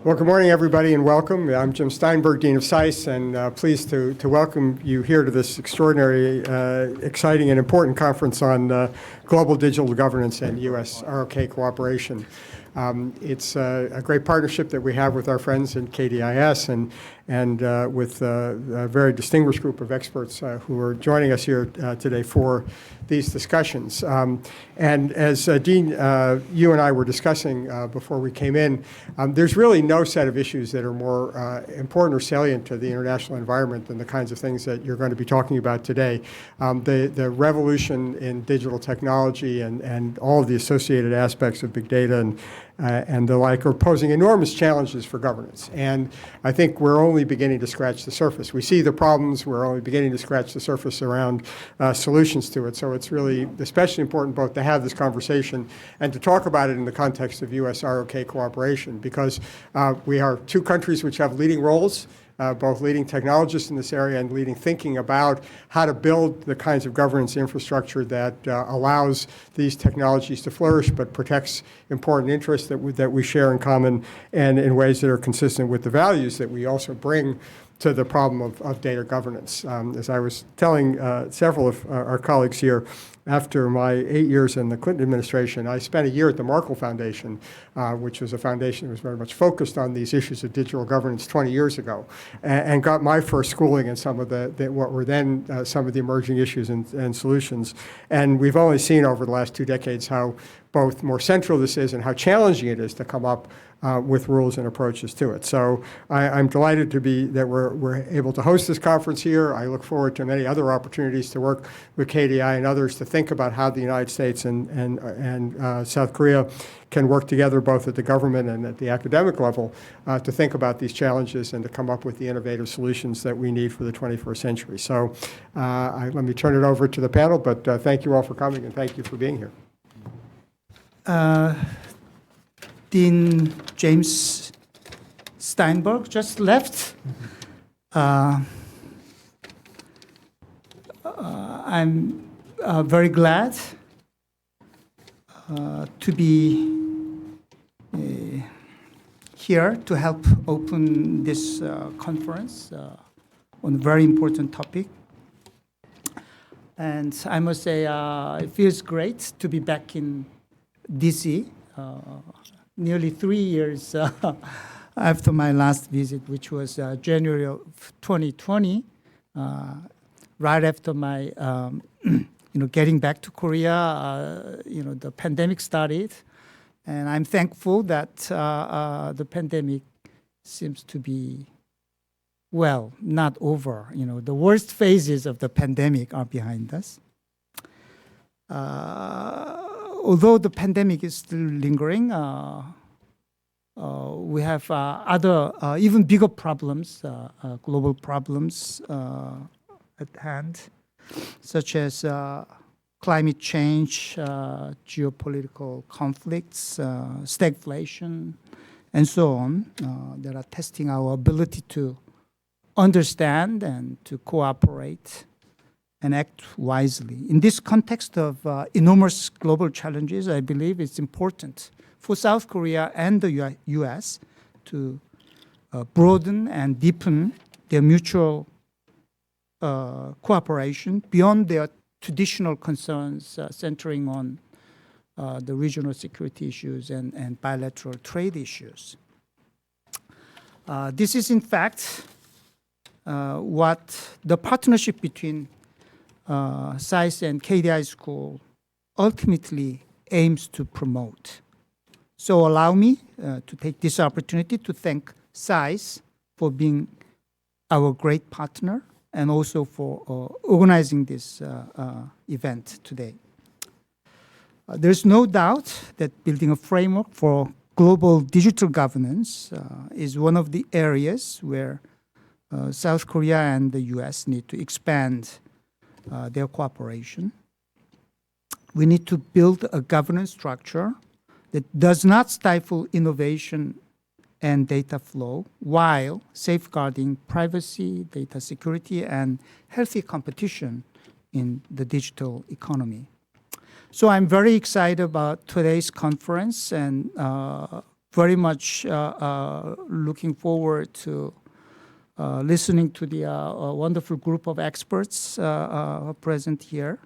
Well, good morning, everybody, and welcome. I'm Jim Steinberg, Dean of SAIS, and pleased to welcome you here to this extraordinary, exciting, and important conference on global digital governance and US-ROK cooperation. It's a great partnership that we have with our friends in KDIS and with a very distinguished group of experts who are joining us here today for these discussions. And as Dean, you and I were discussing before we came in, there's really no set of issues that are more important or salient to the international environment than the kinds of things that you're going to be talking about today. The revolution in digital technology and all of the associated aspects of big data and the like are posing enormous challenges for governance. And I think we're only beginning to scratch the surface. We see the problems, we're only beginning to scratch the surface around solutions to it. So it's really especially important both to have this conversation and to talk about it in the context of US-ROK cooperation, because we are two countries which have leading roles, both leading technologists in this area and leading thinking about how to build the kinds of governance infrastructure that allows these technologies to flourish but protects important interests that we share in common and in ways that are consistent with the values that we also bring to the problem of data governance. As I was telling several of our colleagues here, after my 8 years in the Clinton administration, I spent a year at the Markle Foundation, which was a foundation that was very much focused on these issues of digital governance 20 years ago, and got my first schooling in some of what were then some of the emerging issues and solutions. And we've only seen over the last 2 decades how both more central this is and how challenging it is to come up with rules and approaches to it. So I'm delighted that we're able to host this conference here. I look forward to many other opportunities to work with KDI and others to think about how the United States and South Korea can work together both at the government and at the academic level to think about these challenges and to come up with the innovative solutions that we need for the 21st century. So let me turn it over to the panel, but thank you all for coming and thank you for being here. Dean James Steinberg just left. I'm very glad to be here to help open this conference on a very important topic. And I must say it feels great to be back in DC. Nearly 3 years after my last visit, which was January of 2020, right after my, getting back to Korea, the pandemic started, and I'm thankful that the pandemic seems to be, well, not over. The worst phases of the pandemic are behind us. Although the pandemic is still lingering, we have other, even bigger problems, global problems at hand, such as climate change, geopolitical conflicts, stagflation, and so on, that are testing our ability to understand and to cooperate and act wisely. In this context of enormous global challenges, I believe it's important for South Korea and the US to broaden and deepen their mutual cooperation beyond their traditional concerns centering on the regional security issues and bilateral trade issues. This is in fact what the partnership between SAIS and KDI School ultimately aims to promote. So allow me to take this opportunity to thank SAIS for being our great partner and also for organizing this event today. There's no doubt that building a framework for global digital governance is one of the areas where South Korea and the US need to expand their cooperation. We need to build a governance structure that does not stifle innovation and data flow while safeguarding privacy, data security, and healthy competition in the digital economy. So I'm very excited about today's conference, and very much looking forward to listening to the wonderful group of experts present here.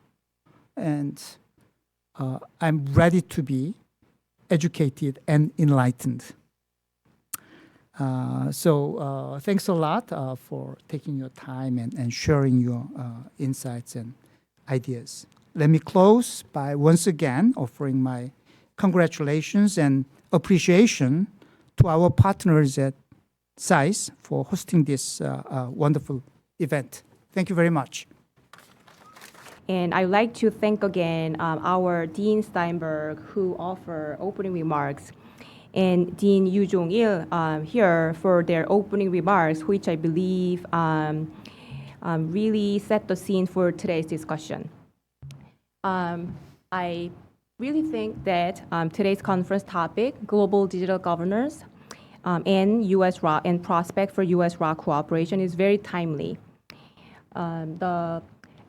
And I'm ready to be educated and enlightened. So thanks a lot for taking your time and sharing your insights and ideas. Let me close by once again offering my congratulations and appreciation to our partners at SAIS for hosting this wonderful event. Thank you very much. And I'd like to thank again our Dean Steinberg, who offered opening remarks, and Dean Jong-il here for their opening remarks, which I believe really set the scene for today's discussion. I really think that today's conference topic, global digital governance and US-ROK and prospect for US-ROK cooperation, is very timely. The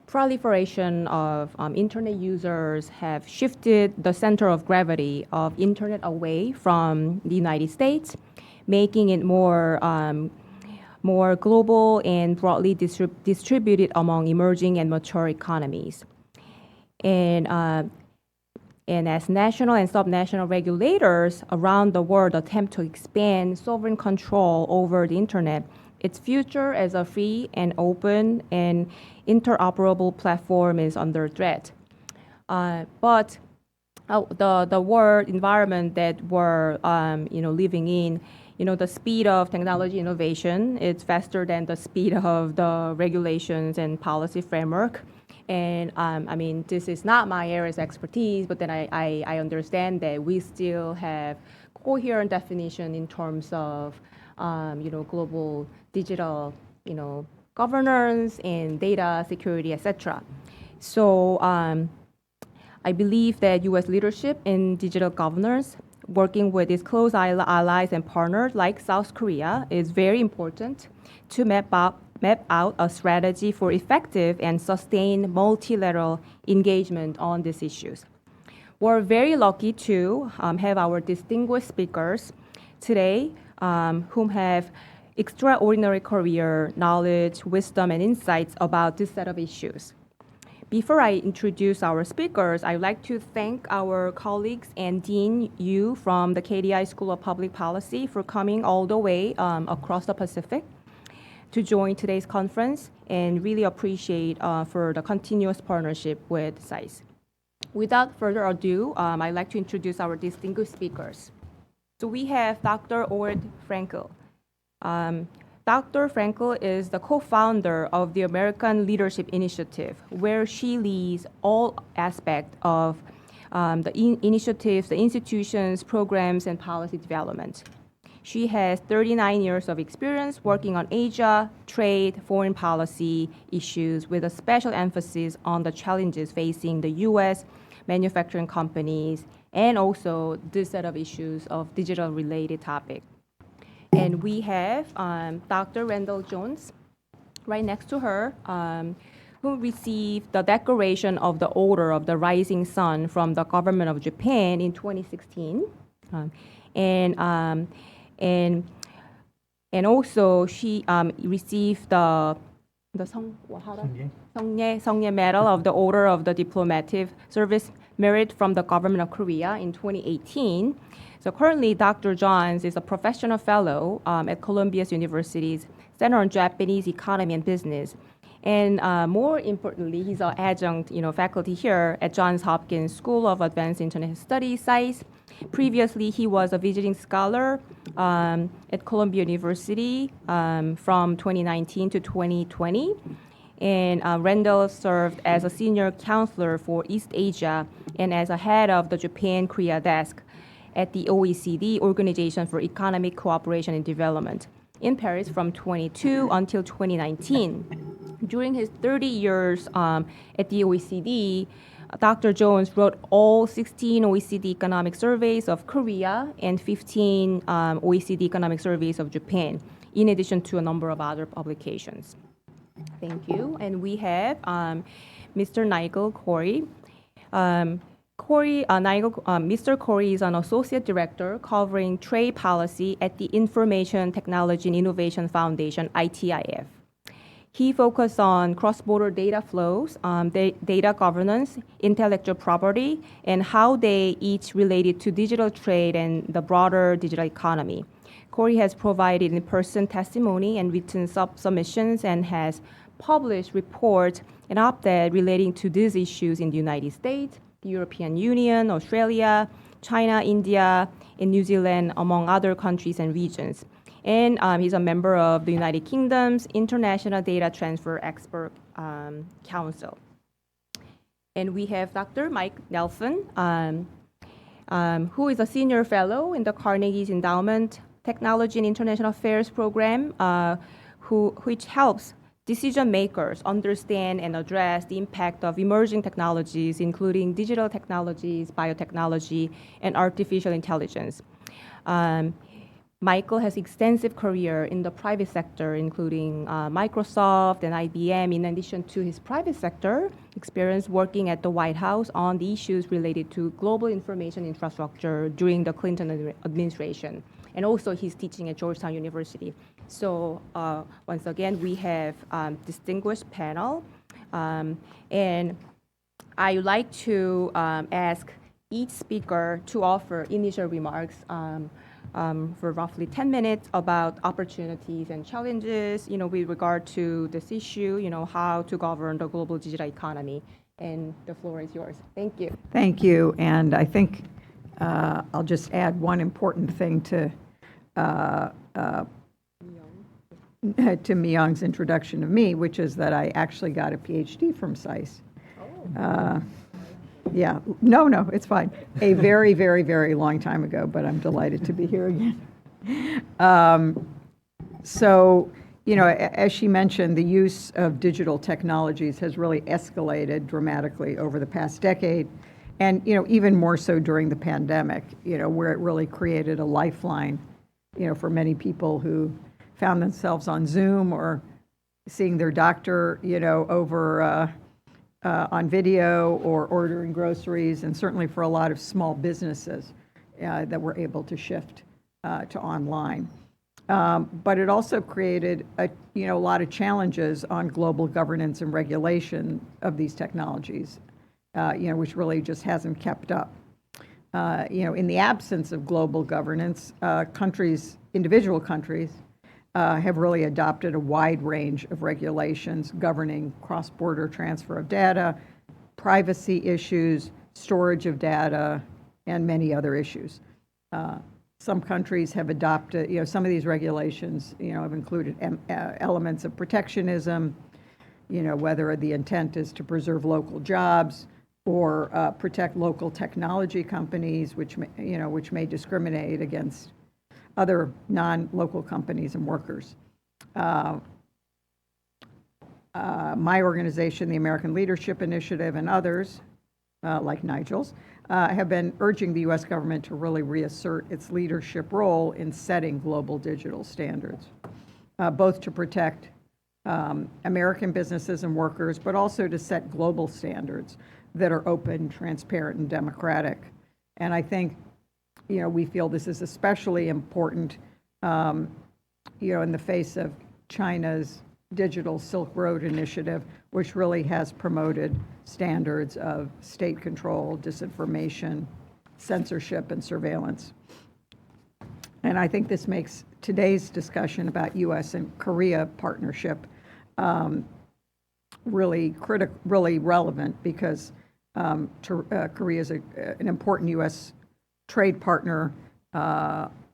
proliferation of internet users have shifted the center of gravity of internet away from the United States, making it more global and broadly distributed among emerging and mature economies. And as national and subnational regulators around the world attempt to expand sovereign control over the internet, its future as a free and open and interoperable platform is under threat. But the world environment that we're living in, the speed of technology innovation is faster than the speed of the regulations and policy framework. And I mean, this is not my area's expertise, but then I understand that we still have coherent definition in terms of global digital, governance and data security, etc. So I believe that U.S. leadership in digital governance, working with its close allies and partners like South Korea, is very important to map out a strategy for effective and sustained multilateral engagement on these issues. We're very lucky to have our distinguished speakers today, whom have extraordinary career, knowledge, wisdom, and insights about this set of issues. Before I introduce our speakers, I'd like to thank our colleagues and Dean Yu from the KDI School of Public Policy for coming all the way across the Pacific to join today's conference, and really appreciate for the continuous partnership with SAIS. Without further ado, I'd like to introduce our distinguished speakers. So we have Dr. Orit Frenkel. Dr. Frenkel is the co-founder of the American Leadership Initiative, where she leads all aspects of the initiatives, the institutions, programs, and policy development. She has 39 years of experience working on Asia, trade, foreign policy issues, with a special emphasis on the challenges facing the U.S. manufacturing companies, and also this set of issues of digital-related topics. And we have Dr. Randall Jones right next to her, who received the Declaration of the Order of the Rising Sun from the government of Japan in 2016. And also she received the Seongye Medal of the Order of the Diplomatic Service Merit from the government of Korea in 2018. So currently, Dr. Jones is a professional fellow at Columbia University's Center on Japanese Economy and Business. And more importantly, he's an adjunct faculty here at Johns Hopkins School of Advanced International Studies, SAIS. Previously, he was a visiting scholar at Columbia University from 2019 to 2020. And Randall served as a senior counselor for East Asia and as a head of the Japan-Korea desk at the OECD, Organization for Economic Cooperation and Development, in Paris from 2022 until 2019. During his 30 years at the OECD, Dr. Jones wrote all 16 OECD economic surveys of Korea and 15 OECD economic surveys of Japan, in addition to a number of other publications. Thank you. And we have Mr. Nigel Cory. Mr. Cory is an associate director covering trade policy at the Information Technology and Innovation Foundation, ITIF. He focused on cross-border data flows, data governance, intellectual property, and how they each related to digital trade and the broader digital economy. Cory has provided in-person testimony and written submissions and has published reports and op-ed relating to these issues in the United States, the European Union, Australia, China, India, and New Zealand, among other countries and regions. And he's a member of the United Kingdom's International Data Transfer Expert Council. And we have Dr. Mike Nelson, who is a senior fellow in the Carnegie's Endowment Technology and International Affairs program, which helps decision makers understand and address the impact of emerging technologies, including digital technologies, biotechnology, and artificial intelligence. Michael has extensive career in the private sector, including Microsoft and IBM, in addition to his private sector experience working at the White House on the issues related to global information infrastructure during the Clinton administration. And also he's teaching at Georgetown University. So once again, we have distinguished panel. And I would like to ask each speaker to offer initial remarks for roughly 10 minutes about opportunities and challenges, with regard to this issue, how to govern the global digital economy. And the floor is yours. Thank you. Thank you. And I think I'll just add one important thing to Myung's introduction of me, which is that I actually got a PhD from SAIS. Yeah, no, it's fine. A very, very, very long time ago, but I'm delighted to be here again. So, as she mentioned, the use of digital technologies has really escalated dramatically over the past decade, and, even more so during the pandemic, where it really created a lifeline, for many people who found themselves on Zoom or seeing their doctor, over on video or ordering groceries, and certainly for a lot of small businesses that were able to shift to online. But it also created a lot of challenges on global governance and regulation of these technologies, which really just hasn't kept up. In the absence of global governance, individual countries, have really adopted a wide range of regulations governing cross-border transfer of data, privacy issues, storage of data, and many other issues. Some countries have adopted, some of these regulations, have included elements of protectionism, whether the intent is to preserve local jobs or protect local technology companies, which may discriminate against other non-local companies and workers. My organization, the American Leadership Initiative, and others, like Nigel's, have been urging the U.S. government to really reassert its leadership role in setting global digital standards, both to protect American businesses and workers, but also to set global standards that are open, transparent, and democratic. And I think we feel this is especially important, in the face of China's Digital Silk Road Initiative, which really has promoted standards of state control, disinformation, censorship, and surveillance. And I think this makes today's discussion about U.S. and Korea partnership really relevant, because Korea is an important U.S. trade partner,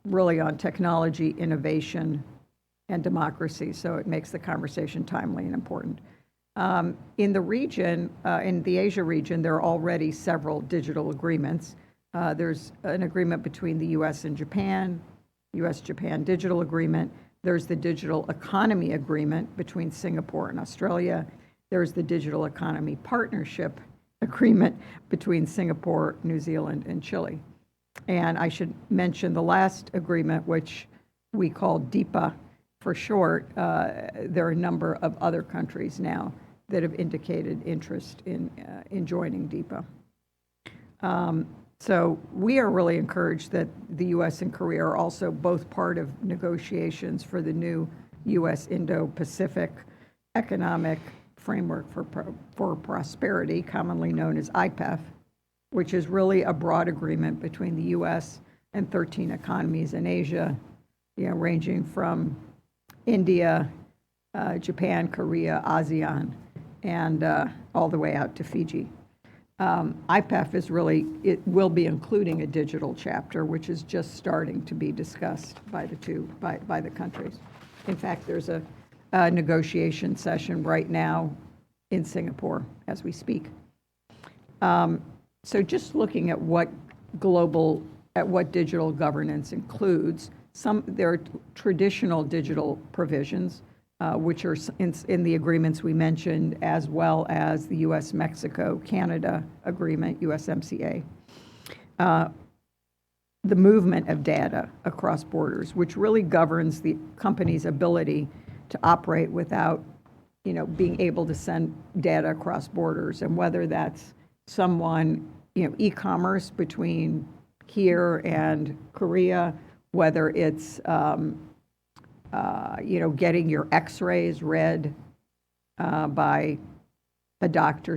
really on technology, innovation, and democracy. So it makes the conversation timely and important. In the region, in the Asia region, there are already several digital agreements. There's an agreement between the U.S. and Japan, U.S.-Japan Digital Agreement. There's the Digital Economy Agreement between Singapore and Australia. There's the Digital Economy Partnership Agreement between Singapore, New Zealand, and Chile. And I should mention the last agreement, which we call DIPA for short. There are a number of other countries now that have indicated interest in joining DIPA. So we are really encouraged that the U.S. and Korea are also both part of negotiations for the new U.S. Indo-Pacific Economic Framework for Prosperity, commonly known as IPEF, which is really a broad agreement between the U.S. and 13 economies in Asia, ranging from India, Japan, Korea, ASEAN, and all the way out to Fiji. IPEF is really, it will be including a digital chapter, which is just starting to be discussed by the countries. In fact, there's a negotiation session right now in Singapore as we speak. So just looking at what digital governance includes, there are traditional digital provisions, which are in the agreements we mentioned, as well as the U.S.-Mexico-Canada agreement, USMCA. The movement of data across borders, which really governs the company's ability to operate without, being able to send data across borders, and whether that's someone, e-commerce between here and Korea, whether it's getting your x-rays read by a doctor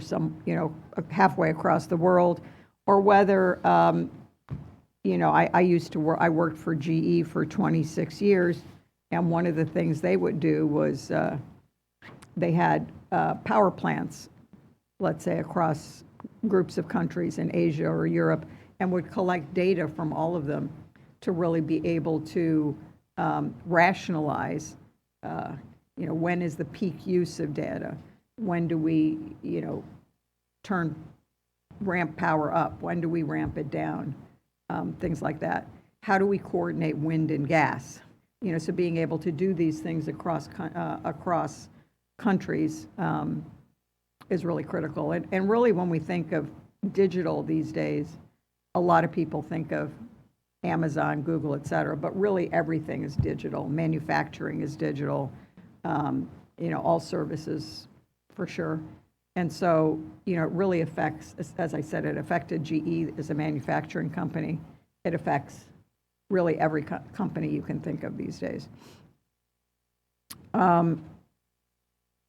halfway across the world, or whether, I worked for GE for 26 years, and one of the things they would do was they had power plants, let's say across groups of countries in Asia or Europe, and would collect data from all of them to really be able to rationalize, when is the peak use of data? When do we, ramp power up? When do we ramp it down? Things like that. How do we coordinate wind and gas? So being able to do these things across countries is really critical. And really, when we think of digital these days, a lot of people think of Amazon, Google, et cetera, but really everything is digital. Manufacturing is digital, all services for sure. And so, it really affects, as I said, it affected GE as a manufacturing company. It affects really every company you can think of these days.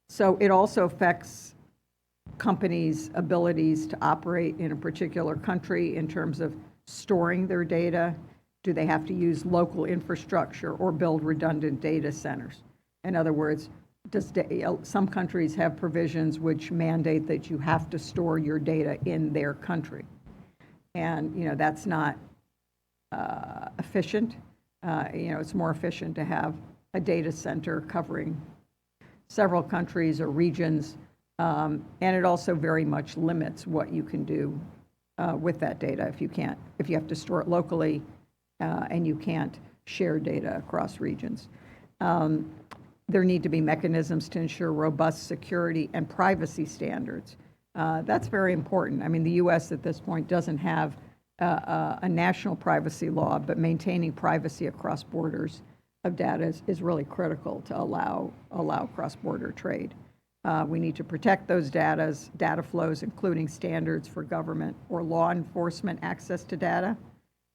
So it also affects companies' abilities to operate in a particular country in terms of storing their data. Do they have to use local infrastructure or build redundant data centers? In other words, some countries have provisions which mandate that you have to store your data in their country. And, that's not efficient. It's more efficient to have a data center covering several countries or regions, and it also very much limits what you can do with that data if you have to store it locally and you can't share data across regions. There need to be mechanisms to ensure robust security and privacy standards. That's very important. I mean, the U.S. at this point doesn't have a national privacy law, but maintaining privacy across borders of data is really critical to allow cross-border trade. We need to protect those data flows, including standards for government or law enforcement access to data,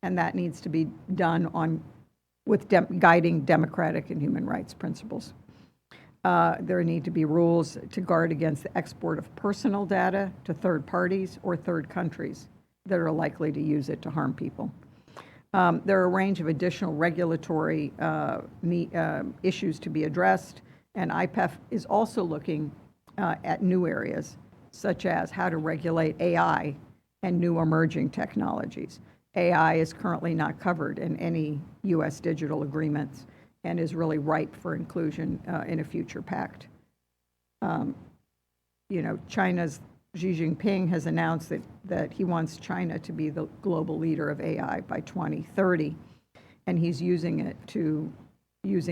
and that needs to be done with guiding democratic and human rights principles. There need to be rules to guard against the export of personal data to third parties or third countries that are likely to use it to harm people. There are a range of additional regulatory issues to be addressed, and IPEF is also looking at new areas, such as how to regulate AI and new emerging technologies. AI is currently not covered in any U.S. digital agreements and is really ripe for inclusion in a future pact. China's Xi Jinping has announced that he wants China to be the global leader of AI by 2030, and he's using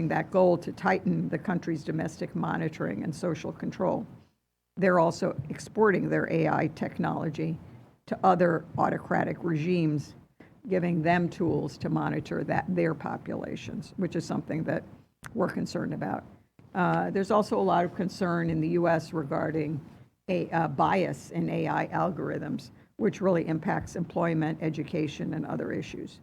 that goal to tighten the country's domestic monitoring and social control. They're also exporting their AI technology to other autocratic regimes, giving them tools to monitor their populations, which is something that we're concerned about. There's also a lot of concern in the U.S. regarding a bias in AI algorithms, which really impacts employment, education, and other issues.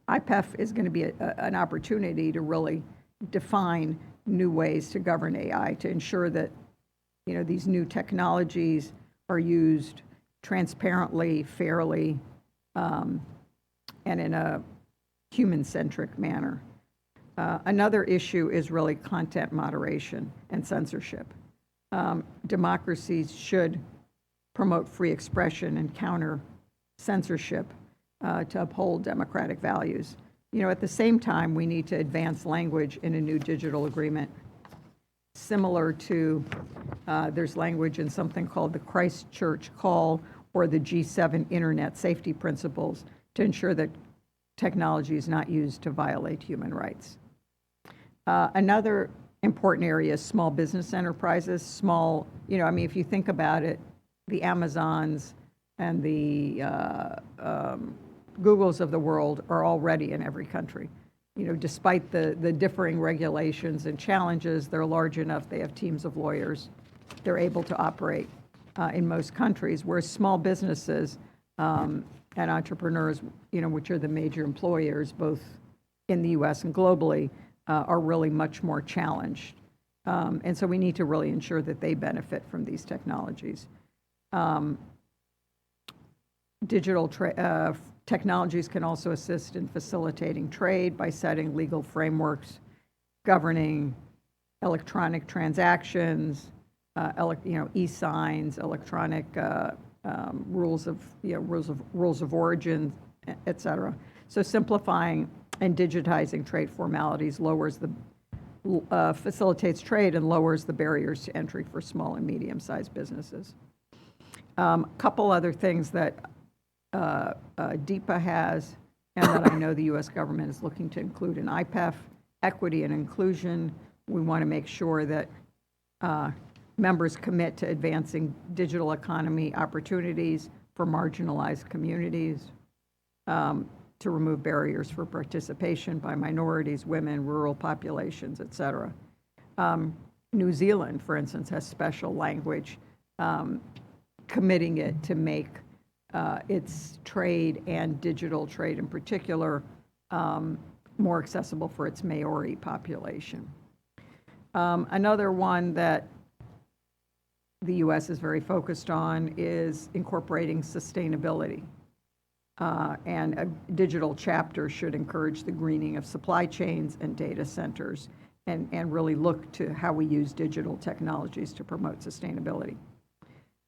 IPEF is going to be an opportunity to really define new ways to govern AI, to ensure that these new technologies are used transparently, fairly, and in a human-centric manner. Another issue is really content moderation and censorship. Democracies should promote free expression and counter censorship to uphold democratic values. At the same time, we need to advance language in a new digital agreement, similar to there's language in something called the Christchurch Call or the G7 Internet Safety Principles to ensure that technology is not used to violate human rights. Another important area is small business enterprises. Small, if you think about it, the Amazons and the Googles of the world are already in every country. Despite the differing regulations and challenges, they're large enough, they have teams of lawyers, they're able to operate in most countries, whereas small businesses and entrepreneurs, which are the major employers both in the US and globally, are really much more challenged. And so we need to really ensure that they benefit from these technologies. Digital technologies can also assist in facilitating trade by setting legal frameworks governing electronic transactions, e-signs, electronic rules of origin, et cetera. So simplifying and digitizing trade formalities facilitates trade and lowers the barriers to entry for small and medium-sized businesses. A couple other things that DEPA has, and that I know the U.S. government is looking to include in IPEF, equity and inclusion. We want to make sure that members commit to advancing digital economy opportunities for marginalized communities, to remove barriers for participation by minorities, women, rural populations, et cetera. New Zealand, for instance, has special language committing it to make its trade and digital trade in particular more accessible for its Maori population. Another one that the U.S. is very focused on is incorporating sustainability. And a digital chapter should encourage the greening of supply chains and data centers and really look to how we use digital technologies to promote sustainability.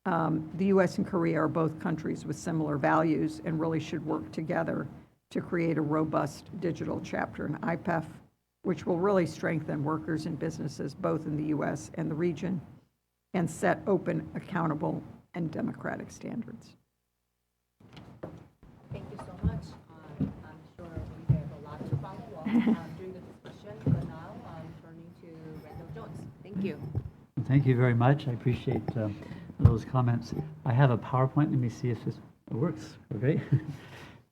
The U.S. and Korea are both countries with similar values and really should work together to create a robust digital chapter in IPEF, which will really strengthen workers and businesses both in the U.S. and the region and set open, accountable, and democratic standards. Thank you so much. I'm sure we have a lot to follow up during the discussion, but now I'm turning to Randall Jones. Thank you. Thank you very much. I appreciate those comments. I have a PowerPoint. Let me see if this works. Okay.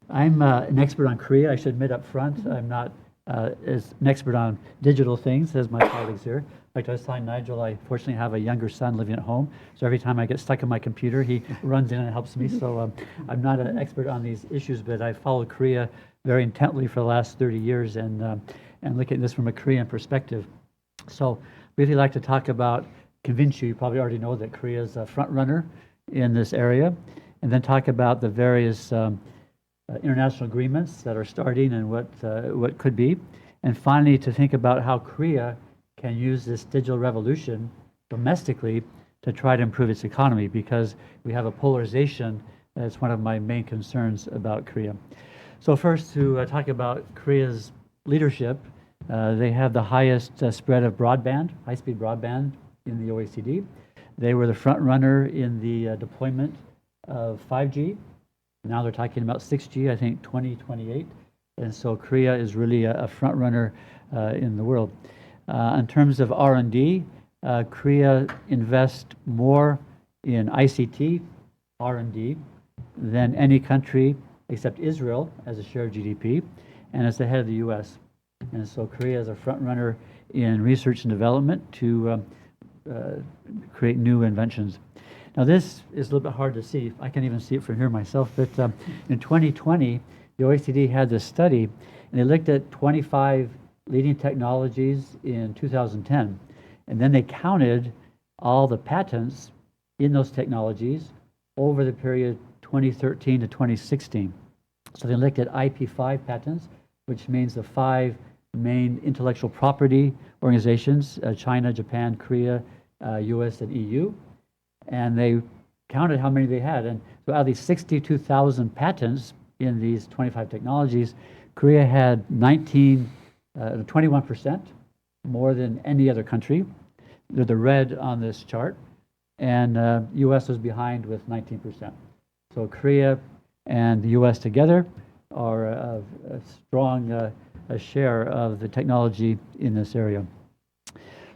I'm an expert on Korea. I should admit up front, I'm not as an expert on digital things as my colleagues here. Like I was telling Nigel, I fortunately have a younger son living at home, so every time I get stuck on my computer, he runs in and helps me. So I'm not an expert on these issues, but I've followed Korea very intently for the last 30 years and looking at this from a Korean perspective. So really like to talk about, convince you probably already know that Korea is a front runner in this area, and then talk about the various international agreements that are starting and what could be, and finally to think about how Korea can use this digital revolution domestically to try to improve its economy, because we have a polarization that's one of my main concerns about Korea. So first, to talk about Korea's leadership, they have the highest spread of broadband, high-speed broadband in the OECD. They were the front runner in the deployment of 5G. Now they're talking about 6G, I think 2028. And so Korea is really a front runner in the world. In terms of R&D, Korea invests more in ICT R&D than any country except Israel as a share of GDP, and it's ahead of the US. And so Korea is a front runner in research and development to create new inventions. Now this is a little bit hard to see. I can't even see it from here myself, but in 2020, the OECD had this study, and they looked at 25 leading technologies in 2010, and then they counted all the patents in those technologies over the period 2013 to 2016. So they looked at IP5 patents, which means the 5 main intellectual property organizations, China, Japan, Korea, US, and EU. And they counted how many they had. And so out of these 62,000 patents in these 25 technologies, Korea had 21% more than any other country. They're the red on this chart. And US was behind with 19%. So Korea and the US together are a strong share of the technology in this area.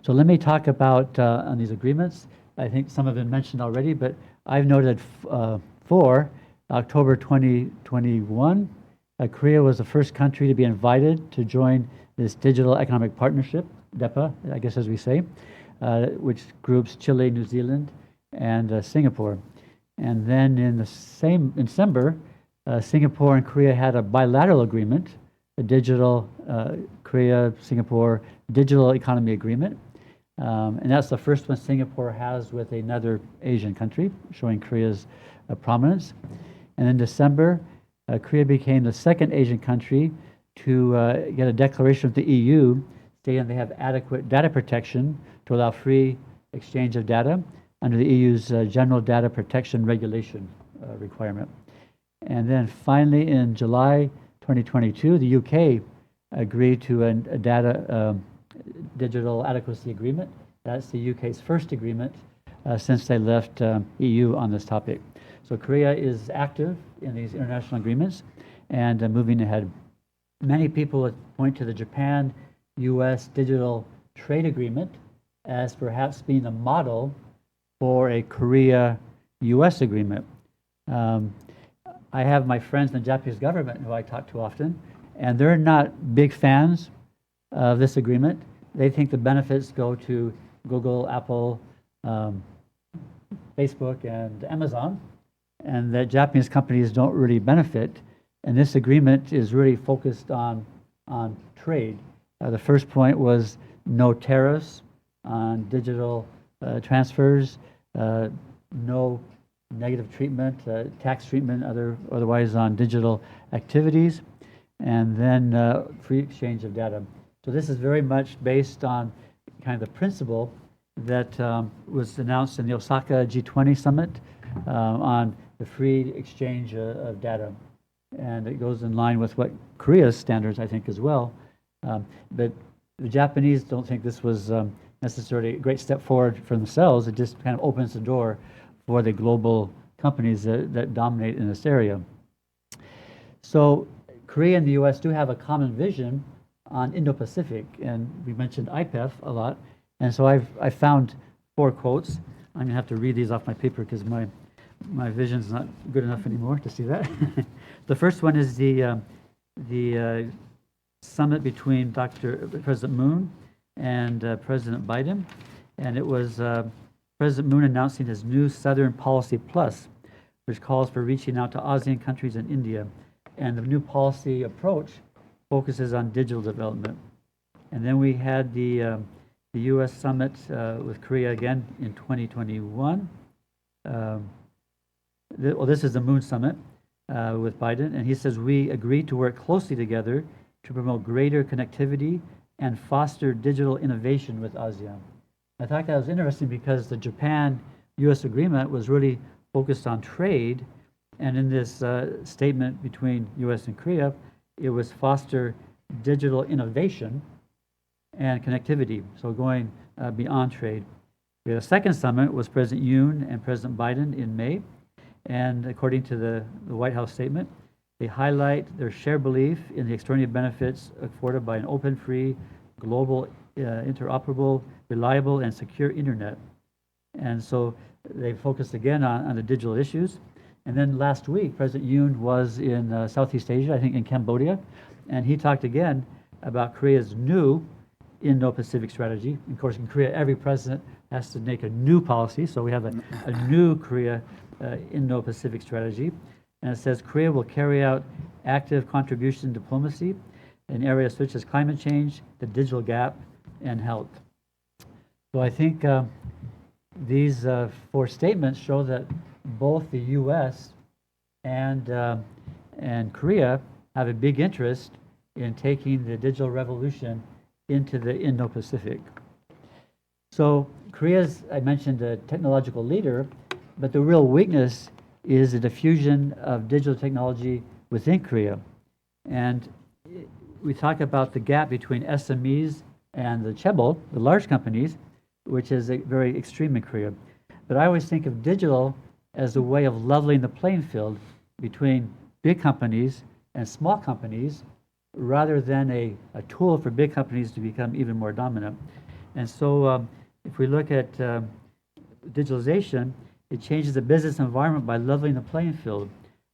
So let me talk about on these agreements. I think some have been mentioned already, but I've noted 4. October 2021, Korea was the first country to be invited to join this Digital Economic Partnership, DEPA, I guess as we say, which groups Chile, New Zealand, and Singapore. And then in the same December, Singapore and Korea had a bilateral agreement, a digital Korea-Singapore digital economy agreement. And that's the first one Singapore has with another Asian country, showing Korea's prominence. And in December, Korea became the second Asian country to get a declaration of the EU stating they have adequate data protection to allow free exchange of data under the EU's General Data Protection Regulation requirement. And then finally, in July 2022, the UK agreed to a data digital adequacy agreement. That's the UK's first agreement since they left EU on this topic. So Korea is active in these international agreements and moving ahead. Many people point to the Japan-US Digital Trade Agreement as perhaps being a model for a Korea-US agreement. I have my friends in the Japanese government who I talk to often, and they're not big fans of this agreement. They think the benefits go to Google, Apple, Facebook, and Amazon, and that Japanese companies don't really benefit. And this agreement is really focused on trade. The first point was no tariffs on digital transfers, no negative treatment, tax treatment, otherwise on digital activities, and then free exchange of data. So this is very much based on kind of the principle that was announced in the Osaka G20 summit on the free exchange of data. And it goes in line with what Korea's standards, I think, as well. But the Japanese don't think this was necessarily a great step forward for themselves. It just kind of opens the door for the global companies that dominate in this area. So Korea and the US do have a common vision on Indo-Pacific, and we mentioned IPEF a lot. And so I found 4 quotes. I'm gonna have to read these off my paper because my vision's not good enough anymore to see that. The first one is the summit between President Moon and President Biden, and it was President Moon announcing his new Southern Policy Plus, which calls for reaching out to ASEAN countries and India. And the new policy approach focuses on digital development. And then we had the U.S. summit with Korea again in 2021. This is the Moon Summit with Biden, and he says, we agreed to work closely together to promote greater connectivity and foster digital innovation with ASEAN. I thought that was interesting because the Japan-US agreement was really focused on trade, and in this statement between US and Korea, it was foster digital innovation and connectivity, so going beyond trade. The second summit was President Yoon and President Biden in May, and according to the White House statement, they highlight their shared belief in the extraordinary benefits afforded by an open, free, global, interoperable, reliable, and secure internet. And so they focused again on the digital issues. And then last week, President Yoon was in Southeast Asia, I think in Cambodia, and he talked again about Korea's new Indo-Pacific strategy. Of course, in Korea, every president has to make a new policy. So we have a new Korea Indo-Pacific strategy. And it says Korea will carry out active contribution diplomacy in areas such as climate change, the digital gap, and health. So I think these 4 statements show that both the U.S. and Korea have a big interest in taking the digital revolution into the Indo-Pacific. So Korea's, I mentioned, a technological leader, but the real weakness is the diffusion of digital technology within Korea. And we talk about the gap between SMEs and the chaebol, the large companies, which is very extreme in Korea. But I always think of digital as a way of leveling the playing field between big companies and small companies, rather than a tool for big companies to become even more dominant. And so if we look at digitalization, it changes the business environment by leveling the playing field.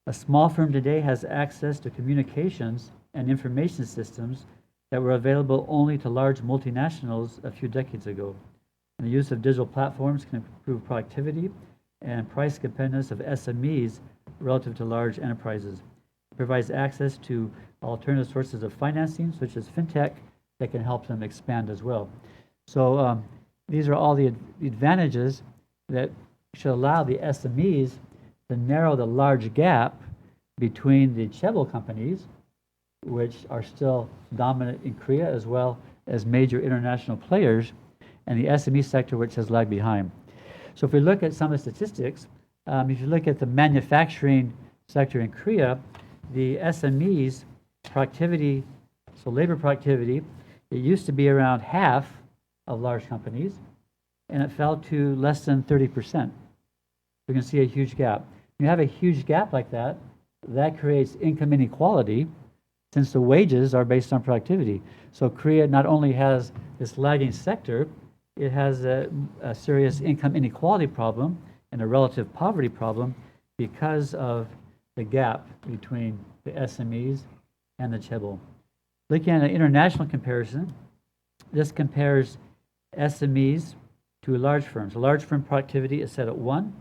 A small firm today has access to communications and information systems that were available only to large multinationals a few decades ago. And the use of digital platforms can improve productivity and price competitiveness of SMEs relative to large enterprises. It provides access to alternative sources of financing, such as fintech, that can help them expand as well. So these are all the advantages that should allow the SMEs to narrow the large gap between the chaebol companies, which are still dominant in Korea, as well as major international players, and the SME sector, which has lagged behind. So if we look at some of the statistics, if you look at the manufacturing sector in Korea, the SMEs productivity, so labor productivity, it used to be around half of large companies, and it fell to less than 30%. You can see a huge gap. When you have a huge gap like that, that creates income inequality, since the wages are based on productivity. So Korea not only has this lagging sector, it has a serious income inequality problem and a relative poverty problem because of the gap between the SMEs and the chaebol. Looking at an international comparison, this compares SMEs to large firms. A large firm productivity is set at 1.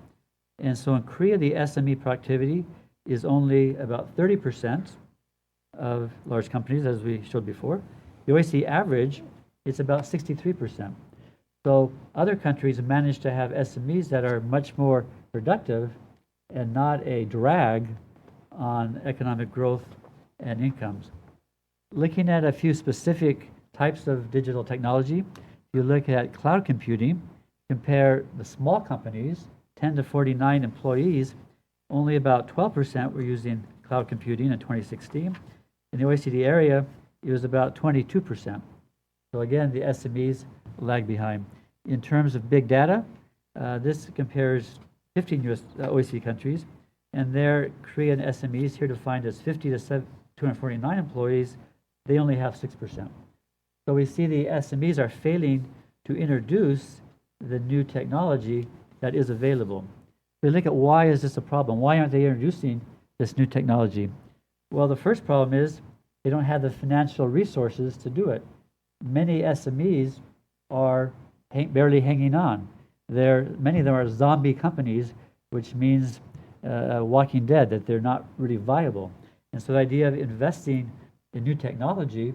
And so in Korea, the SME productivity is only about 30% of large companies, as we showed before. The OECD average, it's about 63%. So other countries have managed to have SMEs that are much more productive and not a drag on economic growth and incomes. Looking at a few specific types of digital technology, if you look at cloud computing, compare the small companies, 10 to 49 employees, only about 12% were using cloud computing in 2016. In the OECD area, it was about 22%. So again, the SMEs lag behind. In terms of big data, this compares 15 US OECD countries, and their Korean SMEs, here defined as 50 to 249 employees, they only have 6%. So we see the SMEs are failing to introduce the new technology that is available. We look at why is this a problem? Why aren't they introducing this new technology? Well, the first problem is they don't have the financial resources to do it. Many SMEs are barely hanging on. Many of them are zombie companies, which means walking dead, that they're not really viable. And so the idea of investing in new technology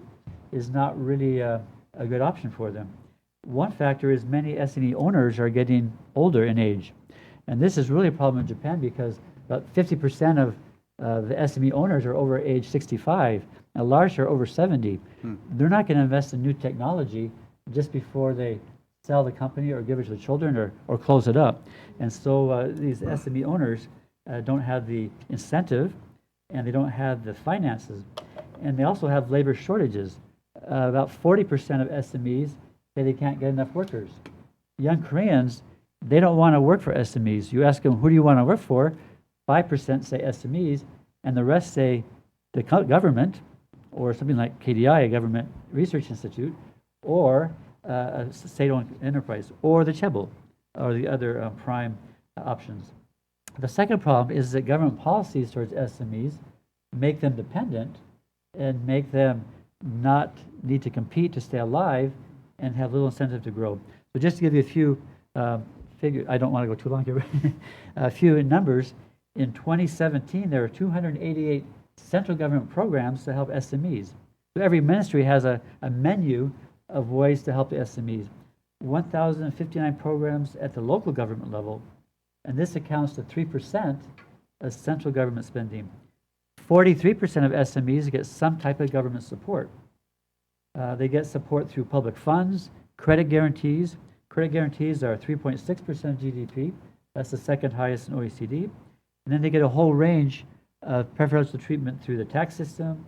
is not really a good option for them. One factor is many SME owners are getting older in age. And this is really a problem in Japan because about 50% of the SME owners are over age 65, and large are over 70. They're not going to invest in new technology just before they sell the company or give it to the children or close it up. And so these SME owners don't have the incentive, and they don't have the finances. And they also have labor shortages. About 40% of SMEs say they can't get enough workers. Young Koreans, they don't want to work for SMEs. You ask them, who do you want to work for? 5% say SMEs, and the rest say the government, or something like KDI, a government research institute, or a state-owned enterprise, or the chaebol, or the other prime options. The second problem is that government policies towards SMEs make them dependent and make them not need to compete to stay alive and have little incentive to grow. So just to give you a few figure, I don't want to go too long here, a few numbers. In 2017, there are 288 central government programs to help SMEs. So every ministry has a menu of ways to help the SMEs. 1,059 programs at the local government level, and this accounts to 3% of central government spending. 43% of SMEs get some type of government support. They get support through public funds, credit guarantees. Credit guarantees are 3.6% of GDP. That's the second highest in OECD. And then they get a whole range of preferential treatment through the tax system,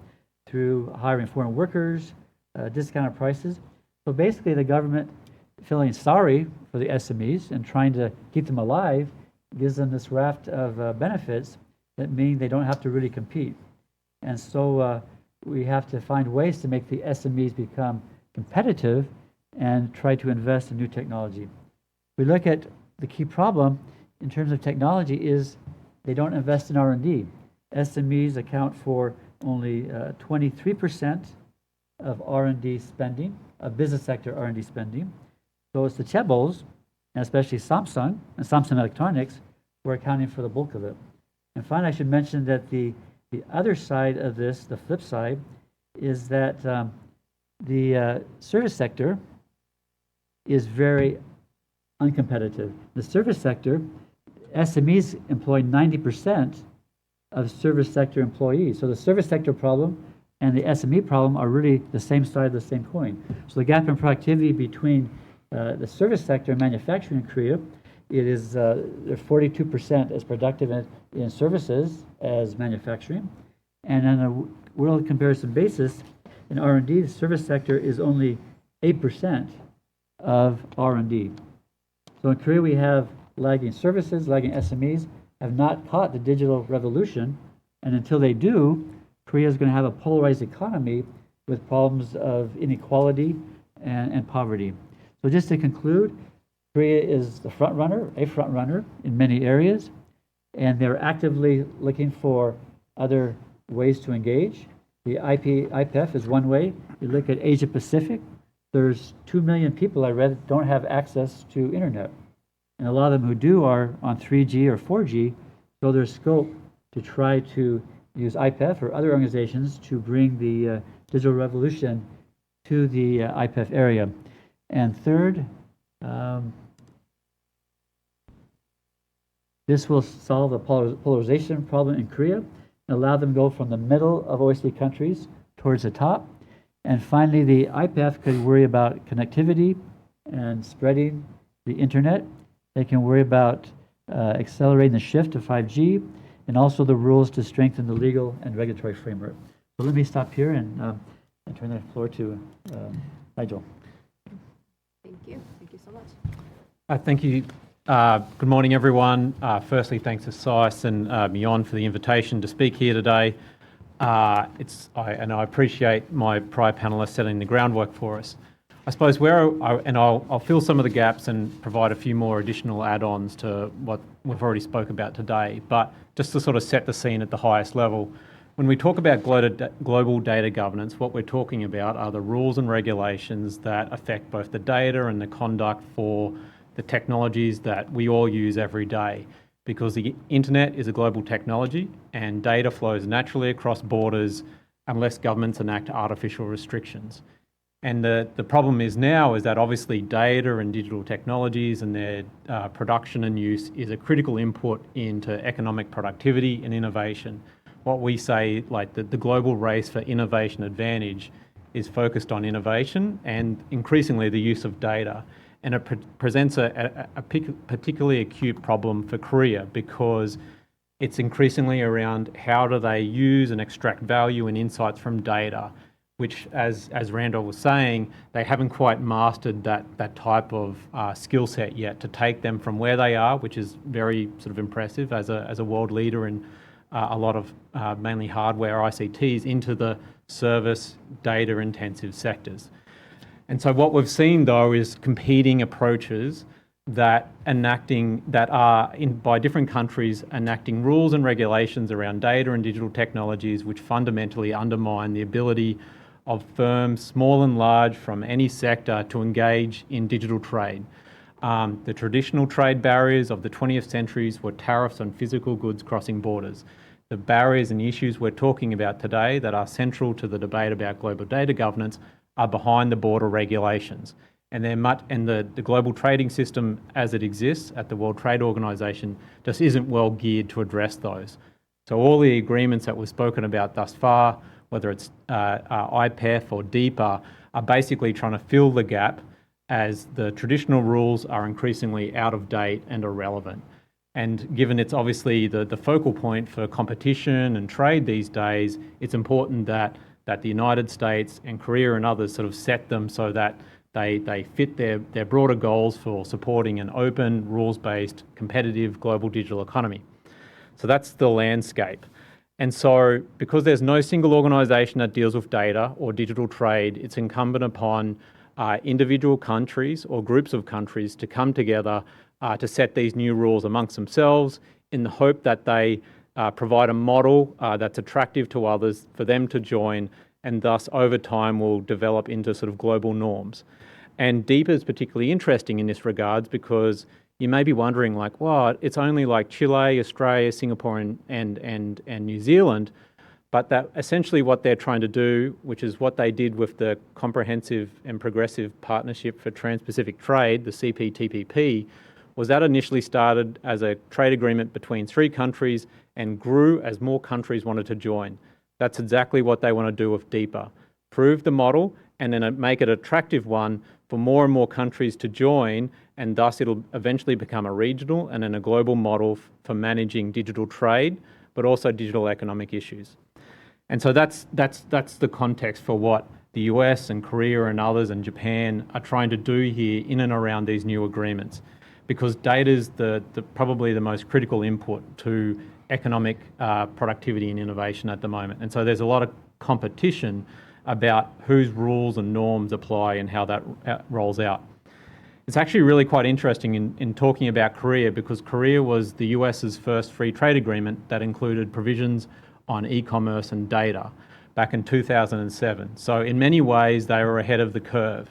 through hiring foreign workers, discounted prices. So basically the government, feeling sorry for the SMEs and trying to keep them alive, gives them this raft of benefits that mean they don't have to really compete. And so we have to find ways to make the SMEs become competitive and try to invest in new technology. We look at the key problem in terms of technology is they don't invest in R&D. SMEs account for only 23% of R&D spending, of business sector R&D spending. So it's the chaebols, and especially Samsung and Samsung Electronics, who are accounting for the bulk of it. And finally, I should mention that the other side of this, the flip side, is that the service sector is very uncompetitive. The service sector, SMEs employ 90% of service sector employees. So the service sector problem and the SME problem are really the same side of the same coin. So the gap in productivity between the service sector and manufacturing in Korea, it is 42% as productive in services as manufacturing. And on a world comparison basis, in R&D, the service sector is only 8% of R&D. So in Korea, we have lagging services, lagging SMEs, have not caught the digital revolution. And until they do, Korea is going to have a polarized economy with problems of inequality and poverty. So just to conclude, Korea is the front runner, a front runner in many areas, and they're actively looking for other ways to engage. The IPEF is one way. You look at Asia Pacific, there's 2 million people I read don't have access to internet. And a lot of them who do are on 3G or 4G, so there's scope to try to use IPEF or other organizations to bring the digital revolution to the IPEF area. And third, this will solve the polarization problem in Korea and allow them to go from the middle of OECD countries towards the top. And finally, the IPEF could worry about connectivity and spreading the internet. They can worry about accelerating the shift to 5G and also the rules to strengthen the legal and regulatory framework. So let me stop here and turn the floor to Nigel. Thank you. Thank you so much. Thank you. Good morning, everyone. Firstly, thanks to SAIS and Beyond for the invitation to speak here today. I appreciate my prior panelists setting the groundwork for us. I suppose I'll fill some of the gaps and provide a few more additional add-ons to what we've already spoke about today. But just to sort of set the scene at the highest level, when we talk about global data governance, what we're talking about are the rules and regulations that affect both the data and the conduct for the technologies that we all use every day. Because the internet is a global technology and data flows naturally across borders unless governments enact artificial restrictions. And the problem is now is that obviously data and digital technologies and their production and use is a critical input into economic productivity and innovation. What we say, like the global race for innovation advantage, is focused on innovation and increasingly the use of data. And it presents a particularly acute problem for Korea because it's increasingly around how do they use and extract value and insights from data, which, as Randall was saying, they haven't quite mastered that type of skill set yet to take them from where they are, which is very sort of impressive as a world leader in a lot of mainly hardware ICTs, into the service data-intensive sectors. And so what we've seen, though, is competing approaches that are by different countries enacting rules and regulations around data and digital technologies, which fundamentally undermine the ability of firms, small and large, from any sector to engage in digital trade. The traditional trade barriers of the 20th centuries were tariffs on physical goods crossing borders. The barriers and issues we're talking about today that are central to the debate about global data governance are behind the border regulations. And the global trading system as it exists at the World Trade Organization just isn't well geared to address those. So all the agreements that we've spoken about thus far, whether it's IPEF or DEPA, are basically trying to fill the gap as the traditional rules are increasingly out of date and irrelevant. And given it's obviously the focal point for competition and trade these days, it's important that the United States and Korea and others sort of set them so that they fit their broader goals for supporting an open, rules-based, competitive global digital economy. So that's the landscape. And so because there's no single organisation that deals with data or digital trade, it's incumbent upon individual countries or groups of countries to come together to set these new rules amongst themselves in the hope that they provide a model that's attractive to others for them to join, and thus over time will develop into sort of global norms. And DEPA is particularly interesting in this regards because you may be wondering like, well, it's only like Chile, Australia, Singapore and New Zealand, but that essentially what they're trying to do, which is what they did with the Comprehensive and Progressive Partnership for Trans-Pacific Trade, the CPTPP, was that initially started as a trade agreement between 3 countries and grew as more countries wanted to join. That's exactly what they want to do with DEPA. Prove the model and then make it an attractive one for more and more countries to join, and thus it'll eventually become a regional and then a global model for managing digital trade, but also digital economic issues. And so that's the context for what the US and Korea and others and Japan are trying to do here in and around these new agreements, because data is probably the most critical input to economic productivity and innovation at the moment. And so there's a lot of competition about whose rules and norms apply and how that rolls out. It's actually really quite interesting in talking about Korea, because Korea was the US's first free trade agreement that included provisions on e-commerce and data back in 2007. So in many ways, they were ahead of the curve.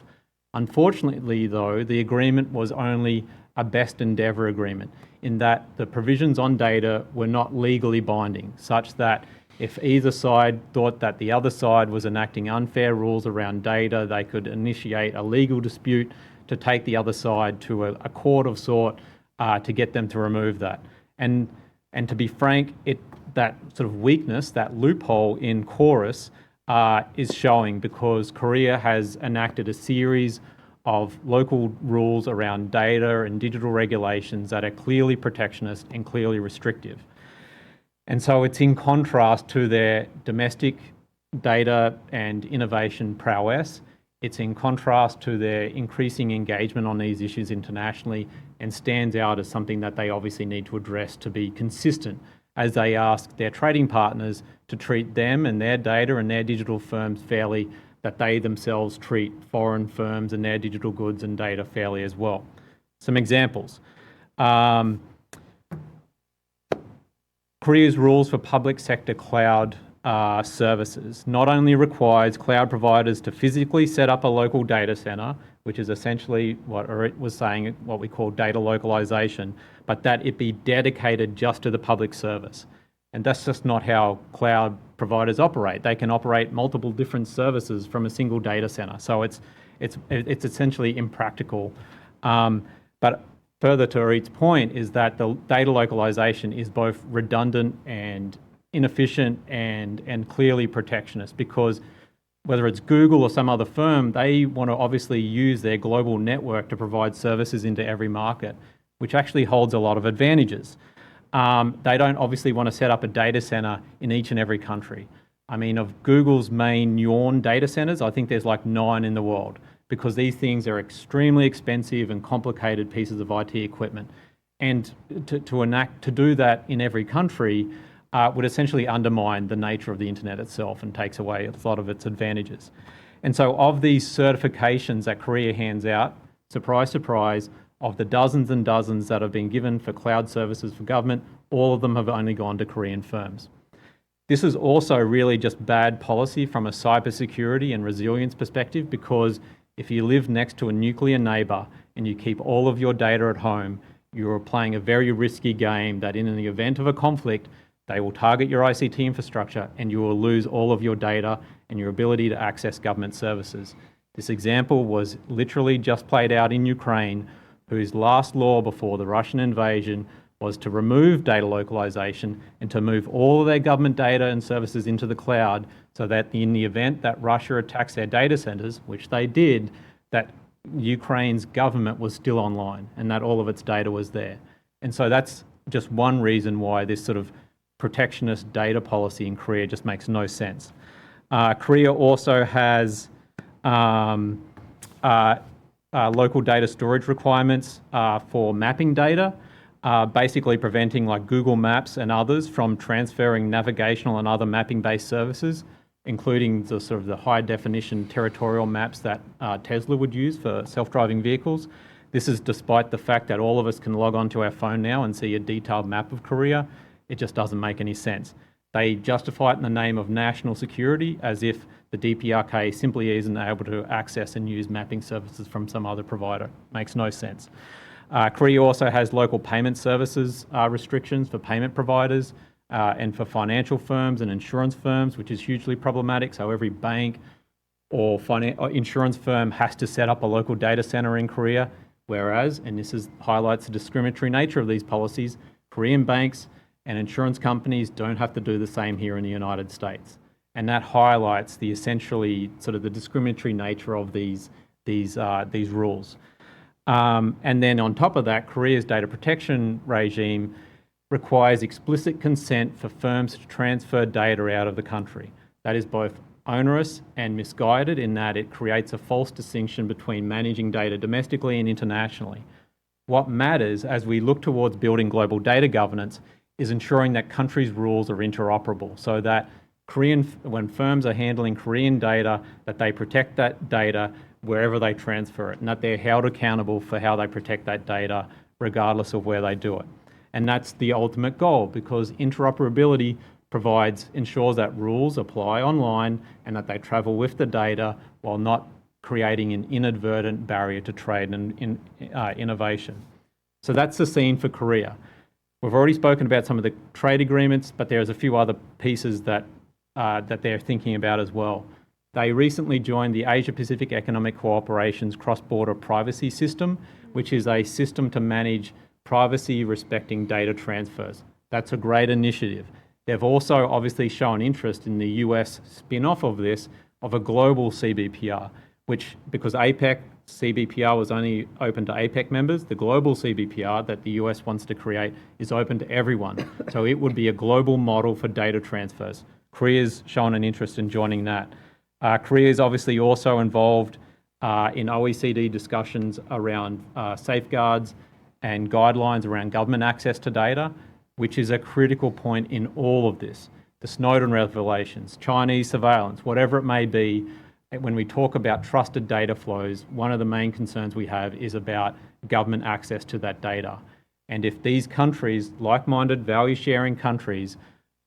Unfortunately, though, the agreement was only a best endeavour agreement in that the provisions on data were not legally binding, such that if either side thought that the other side was enacting unfair rules around data, they could initiate a legal dispute to take the other side to a court of sort to get them to remove that. And to be frank, that sort of weakness, that loophole in chorus is showing, because Korea has enacted a series of local rules around data and digital regulations that are clearly protectionist and clearly restrictive. And so it's in contrast to their domestic data and innovation prowess. It's in contrast to their increasing engagement on these issues internationally, and stands out as something that they obviously need to address to be consistent as they ask their trading partners to treat them and their data and their digital firms fairly, that they themselves treat foreign firms and their digital goods and data fairly as well. Some examples. Korea's rules for public sector cloud services not only requires cloud providers to physically set up a local data center, which is essentially what Orit was saying, what we call data localization, but that it be dedicated just to the public service. And that's just not how cloud providers operate. They can operate multiple different services from a single data center. So it's essentially impractical. But further to Orit's point is that the data localization is both redundant and inefficient and clearly protectionist, because whether it's Google or some other firm, they want to obviously use their global network to provide services into every market, which actually holds a lot of advantages. They don't obviously want to set up a data center in each and every country. I mean, of Google's main yawn data centers, I think there's like 9 in the world, because these things are extremely expensive and complicated pieces of IT equipment. And to do that in every country would essentially undermine the nature of the internet itself and takes away a lot of its advantages. And so of these certifications that Korea hands out, surprise, surprise, of the dozens and dozens that have been given for cloud services for government, all of them have only gone to Korean firms. This is also really just bad policy from a cybersecurity and resilience perspective, because if you live next to a nuclear neighbour and you keep all of your data at home, you're playing a very risky game that in the event of a conflict, they will target your ICT infrastructure and you will lose all of your data and your ability to access government services. This example was literally just played out in Ukraine, whose last law before the Russian invasion was to remove data localization and to move all of their government data and services into the cloud so that in the event that Russia attacks their data centers, which they did, that Ukraine's government was still online and that all of its data was there. And so that's just one reason why this sort of protectionist data policy in Korea just makes no sense. Korea also has local data storage requirements for mapping data, basically preventing like Google Maps and others from transferring navigational and other mapping-based services, including the sort of the high-definition territorial maps that Tesla would use for self-driving vehicles. This is despite the fact that all of us can log onto our phone now and see a detailed map of Korea. It just doesn't make any sense. They justify it in the name of national security as if the DPRK simply isn't able to access and use mapping services from some other provider. Makes no sense. Korea also has local payment services restrictions for payment providers and for financial firms and insurance firms, which is hugely problematic. So every bank or insurance firm has to set up a local data center in Korea, whereas, and this highlights the discriminatory nature of these policies, Korean banks and insurance companies don't have to do the same here in the United States. And that highlights the essentially sort of the discriminatory nature of these rules. And then on top of that, Korea's data protection regime requires explicit consent for firms to transfer data out of the country. That is both onerous and misguided in that it creates a false distinction between managing data domestically and internationally. What matters as we look towards building global data governance is ensuring that countries' rules are interoperable so that when firms are handling Korean data, that they protect that data wherever they transfer it and that they're held accountable for how they protect that data regardless of where they do it. And that's the ultimate goal because interoperability ensures that rules apply online and that they travel with the data while not creating an inadvertent barrier to trade and innovation. So that's the scene for Korea. We've already spoken about some of the trade agreements, but there's a few other pieces that they're thinking about as well. They recently joined the Asia-Pacific Economic Cooperation's cross-border privacy system, which is a system to manage privacy-respecting data transfers. That's a great initiative. They've also obviously shown interest in the US spin-off of this, of a global CBPR, which, because APEC CBPR was only open to APEC members, the global CBPR that the US wants to create is open to everyone. So it would be a global model for data transfers. Korea's shown an interest in joining that. Korea is obviously also involved in OECD discussions around safeguards and guidelines around government access to data, which is a critical point in all of this. The Snowden revelations, Chinese surveillance, whatever it may be, when we talk about trusted data flows, one of the main concerns we have is about government access to that data. And if these countries, like-minded, value-sharing countries,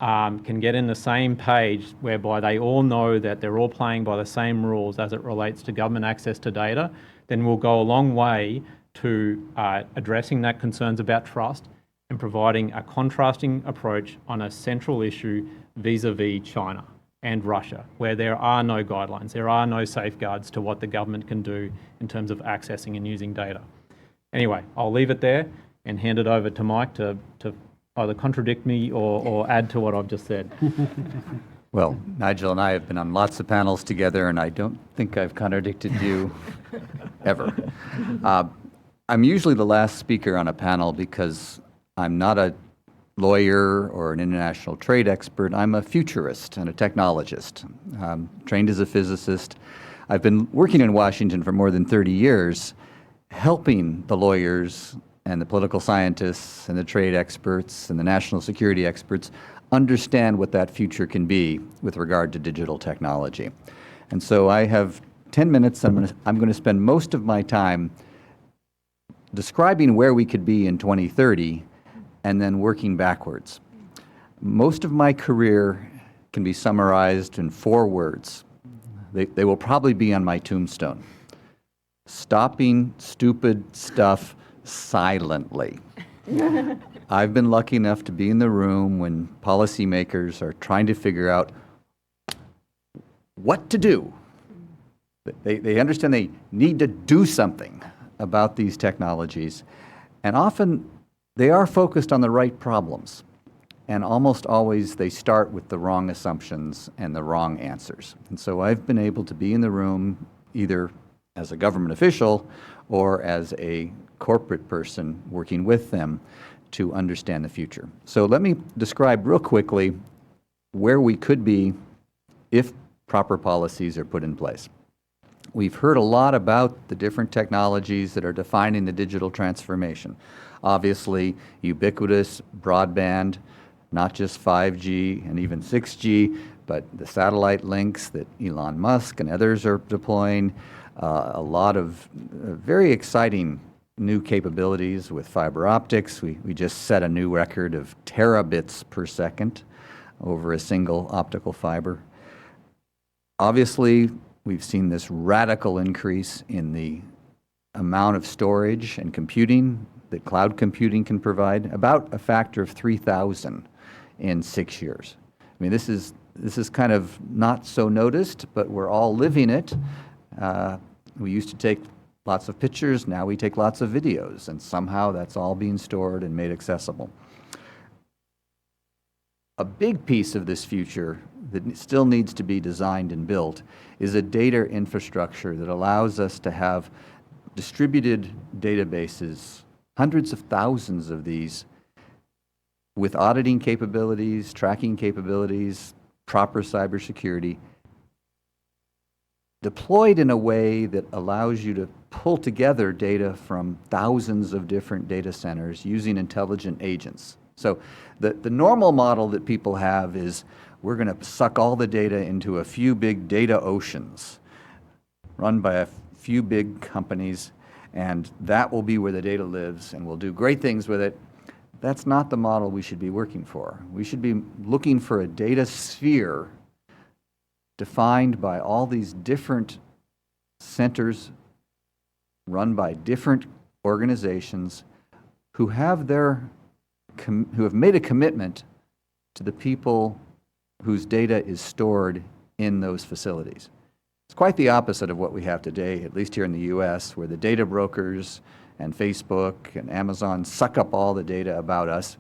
can get in the same page whereby they all know that they're all playing by the same rules as it relates to government access to data, then we'll go a long way to addressing that concerns about trust and providing a contrasting approach on a central issue vis-a-vis China and Russia, where there are no guidelines, there are no safeguards to what the government can do in terms of accessing and using data. Anyway, I'll leave it there and hand it over to Mike to either contradict me or add to what I've just said. Well, Nigel and I have been on lots of panels together, and I don't think I've contradicted you ever. I'm usually the last speaker on a panel because I'm not a lawyer or an international trade expert. I'm a futurist and a technologist, trained as a physicist. I've been working in Washington for more than 30 years, helping the lawyers and the political scientists and the trade experts and the national security experts understand what that future can be with regard to digital technology. And so I have 10 minutes. I'm going to spend most of my time describing where we could be in 2030 and then working backwards. Most of my career can be summarized in 4 words. They will probably be on my tombstone. stopping stupid stuff silently. I've been lucky enough to be in the room when policymakers are trying to figure out what to do. They understand they need to do something about these technologies, and often they are focused on the right problems, and almost always they start with the wrong assumptions and the wrong answers. And so I've been able to be in the room either as a government official or as a corporate person working with them to understand the future. So let me describe real quickly where we could be if proper policies are put in place. We've heard a lot about the different technologies that are defining the digital transformation. Obviously, ubiquitous broadband, not just 5G and even 6G, but the satellite links that Elon Musk and others are deploying, a lot of very exciting new capabilities with fiber optics. We just set a new record of terabits per second over a single optical fiber. Obviously, we've seen this radical increase in the amount of storage and computing that cloud computing can provide, about a factor of 3,000 in 6 years. I mean, this is kind of not so noticed, but we're all living it. We used to take lots of pictures, now we take lots of videos, and somehow that's all being stored and made accessible. A big piece of this future that still needs to be designed and built is a data infrastructure that allows us to have distributed databases, hundreds of thousands of these, with auditing capabilities, tracking capabilities, proper cybersecurity, deployed in a way that allows you to pull together data from thousands of different data centers using intelligent agents. So the normal model that people have is we're going to suck all the data into a few big data oceans run by a few big companies, and that will be where the data lives, and we'll do great things with it. That's not the model we should be working for. We should be looking for a data sphere defined by all these different centers run by different organizations who have made a commitment to the people whose data is stored in those facilities. It's quite the opposite of what we have today, at least here in the US, where the data brokers and Facebook and Amazon suck up all the data about us,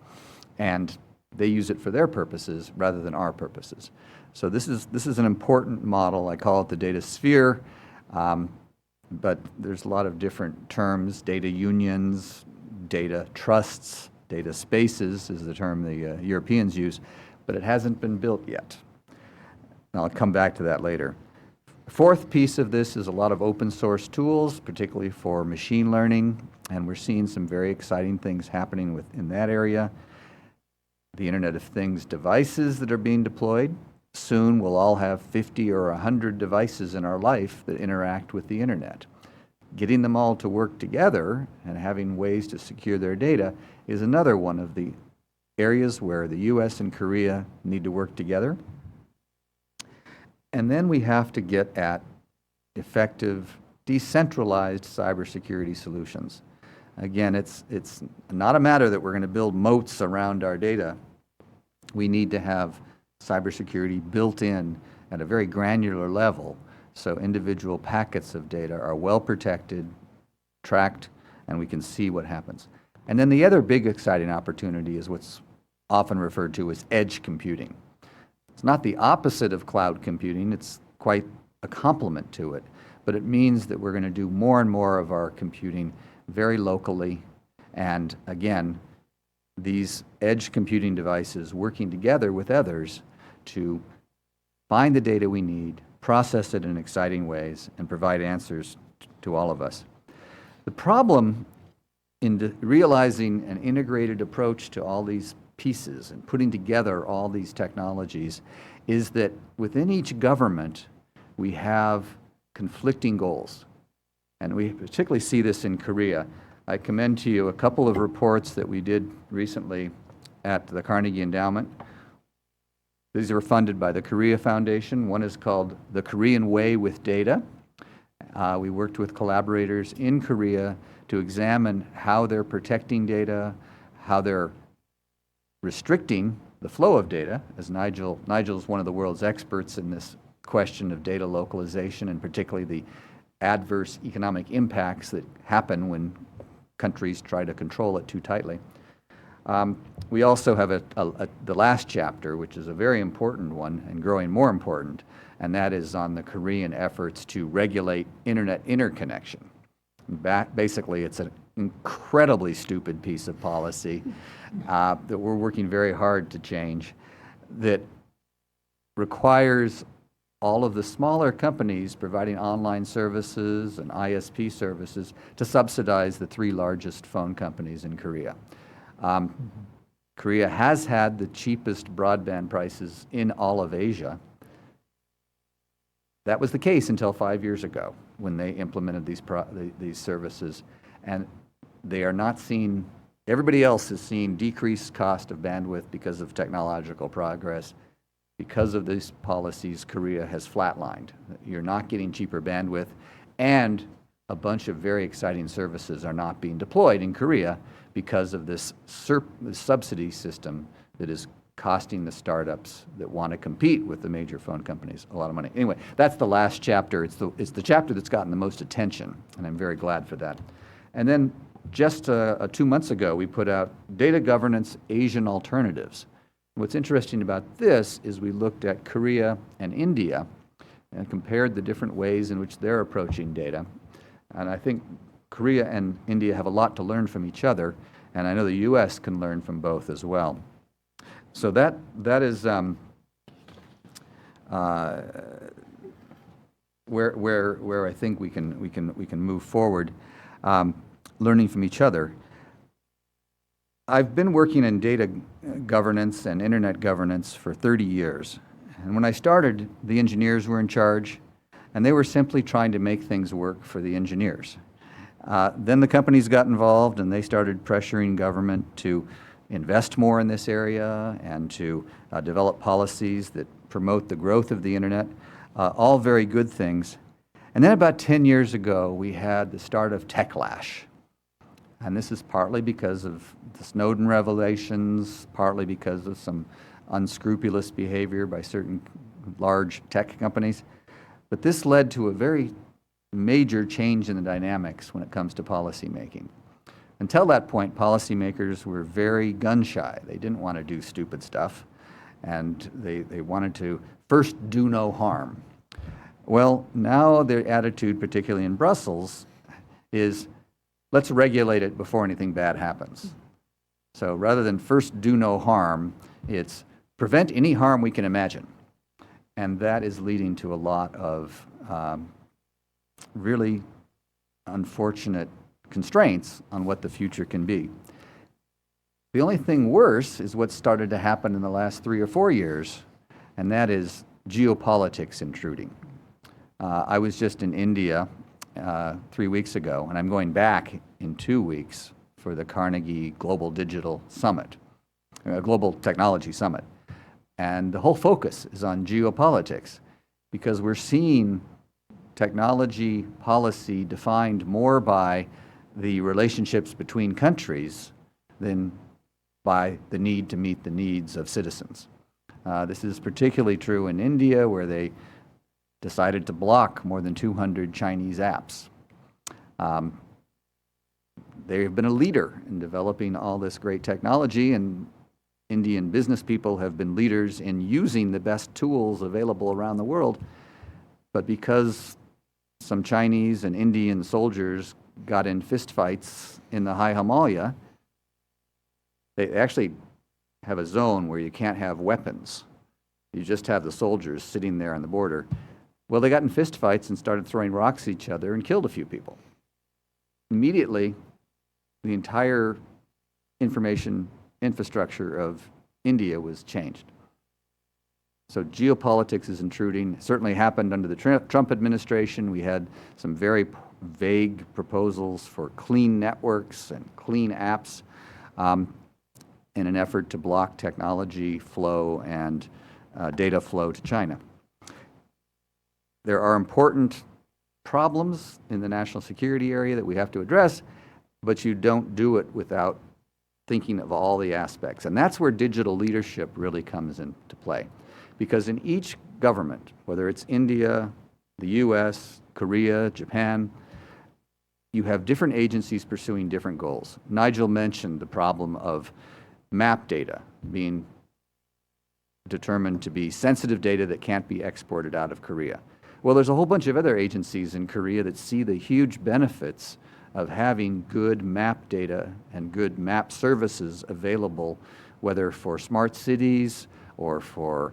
and they use it for their purposes rather than our purposes. So this is an important model. I call it the data sphere, but there's a lot of different terms: data unions, data trusts, data spaces is the term the Europeans use, but it hasn't been built yet. And I'll come back to that later. Fourth piece of this is a lot of open source tools, particularly for machine learning, and we're seeing some very exciting things happening in that area. The Internet of Things devices that are being deployed. Soon we'll all have 50 or 100 devices in our life that interact with the Internet. Getting them all to work together and having ways to secure their data is another one of the areas where the US and Korea need to work together. And then we have to get at effective, decentralized cybersecurity solutions. Again, it's not a matter that we're going to build moats around our data. We need to have cybersecurity built in at a very granular level so individual packets of data are well protected, tracked, and we can see what happens. And then the other big exciting opportunity is what's often referred to as edge computing. It's not the opposite of cloud computing, it's quite a complement to it, but it means that we're going to do more and more of our computing very locally, and again, these edge computing devices working together with others to find the data we need, process it in exciting ways, and provide answers to all of us. The problem in realizing an integrated approach to all these pieces and putting together all these technologies is that within each government we have conflicting goals. And we particularly see this in Korea. I commend to you a couple of reports that we did recently at the Carnegie Endowment. These were funded by the Korea Foundation. One is called The Korean Way with Data. We worked with collaborators in Korea to examine how they're protecting data, how they're restricting the flow of data, as Nigel is one of the world's experts in this question of data localization, and particularly the adverse economic impacts that happen when countries try to control it too tightly. We also have the last chapter, which is a very important one and growing more important, and that is on the Korean efforts to regulate internet interconnection. Basically, it's an incredibly stupid piece of policy that we're working very hard to change, that requires all of the smaller companies providing online services and ISP services to subsidize the 3 largest phone companies in Korea. Korea has had the cheapest broadband prices in all of Asia. That was the case until 5 years ago when they implemented these services, and they are not seeing, everybody else is seeing decreased cost of bandwidth because of technological progress. Because of these policies, Korea has flatlined. You're not getting cheaper bandwidth, and a bunch of very exciting services are not being deployed in Korea because of this subsidy system that is costing the startups that want to compete with the major phone companies a lot of money. Anyway, that's the last chapter. It's the chapter that's gotten the most attention, and I'm very glad for that. And then just 2 months ago, we put out Data Governance Asian Alternatives. What's interesting about this is we looked at Korea and India and compared the different ways in which they're approaching data. And I think Korea and India have a lot to learn from each other, and I know the US can learn from both as well. So that is where I think we can move forward, learning from each other. I've been working in data governance and internet governance for 30 years. And when I started, the engineers were in charge, and they were simply trying to make things work for the engineers. Then the companies got involved, and they started pressuring government to invest more in this area and to develop policies that promote the growth of the internet, all very good things. And then about 10 years ago, we had the start of techlash. And this is partly because of the Snowden revelations, partly because of some unscrupulous behavior by certain large tech companies. But this led to a very major change in the dynamics when it comes to policy making. Until that point, policymakers were very gun-shy. They didn't want to do stupid stuff, and they wanted to first do no harm. Well, now their attitude, particularly in Brussels, is let's regulate it before anything bad happens. So rather than first do no harm, it's prevent any harm we can imagine. And that is leading to a lot of really unfortunate constraints on what the future can be. The only thing worse is what started to happen in the last 3 or 4 years, and that is geopolitics intruding. I was just in India 3 weeks ago, and I'm going back in 2 weeks for the Carnegie Global Digital Summit, Global Technology Summit. And the whole focus is on geopolitics because we're seeing technology policy defined more by the relationships between countries than by the need to meet the needs of citizens. This is particularly true in India, where they decided to block more than 200 Chinese apps. They have been a leader in developing all this great technology, and Indian business people have been leaders in using the best tools available around the world. But because some Chinese and Indian soldiers got in fistfights in the high Himalaya, they actually have a zone where you can't have weapons. You just have the soldiers sitting there on the border. Well, they got in fistfights and started throwing rocks at each other and killed a few people. Immediately, the entire information infrastructure of India was changed. So geopolitics is intruding. It certainly happened under the Trump administration. We had some very vague proposals for clean networks and clean apps in an effort to block technology flow and data flow to China. There are important problems in the national security area that we have to address, but you don't do it without thinking of all the aspects. And that's where digital leadership really comes into play. Because in each government, whether it's India, the US, Korea, Japan, you have different agencies pursuing different goals. Nigel mentioned the problem of map data being determined to be sensitive data that can't be exported out of Korea. Well, there's a whole bunch of other agencies in Korea that see the huge benefits of having good map data and good map services available, whether for smart cities or for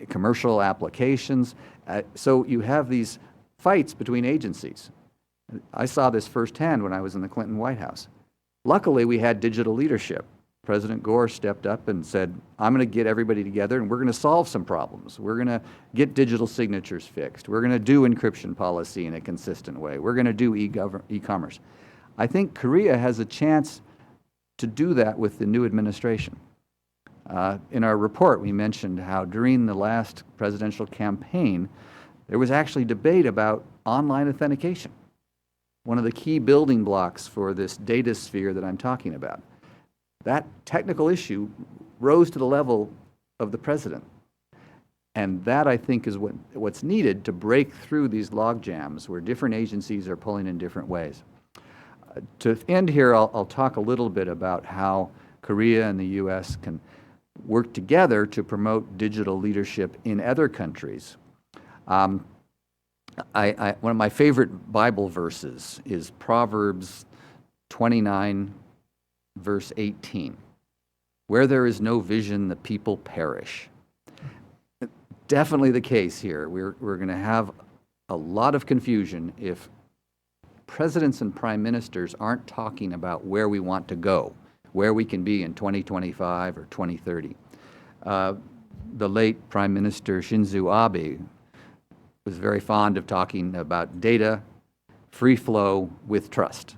commercial applications. So you have these fights between agencies. I saw this firsthand when I was in the Clinton White House. Luckily, we had digital leadership. President Gore stepped up and said, I'm going to get everybody together and we're going to solve some problems. We're going to get digital signatures fixed. We're going to do encryption policy in a consistent way. We're going to do e-commerce. I think Korea has a chance to do that with the new administration. In our report, we mentioned how during the last presidential campaign, there was actually debate about online authentication, one of the key building blocks for this data sphere that I'm talking about. That technical issue rose to the level of the president. And that, I think, is what's needed to break through these log jams where different agencies are pulling in different ways. To end here, I'll talk a little bit about how Korea and the US can work together to promote digital leadership in other countries. One of my favorite Bible verses is Proverbs 29, verse 18. Where there is no vision, the people perish. Definitely the case here. We're going to have a lot of confusion if presidents and prime ministers aren't talking about where we want to go, where we can be in 2025 or 2030. The late Prime Minister Shinzo Abe was very fond of talking about data, free flow with trust.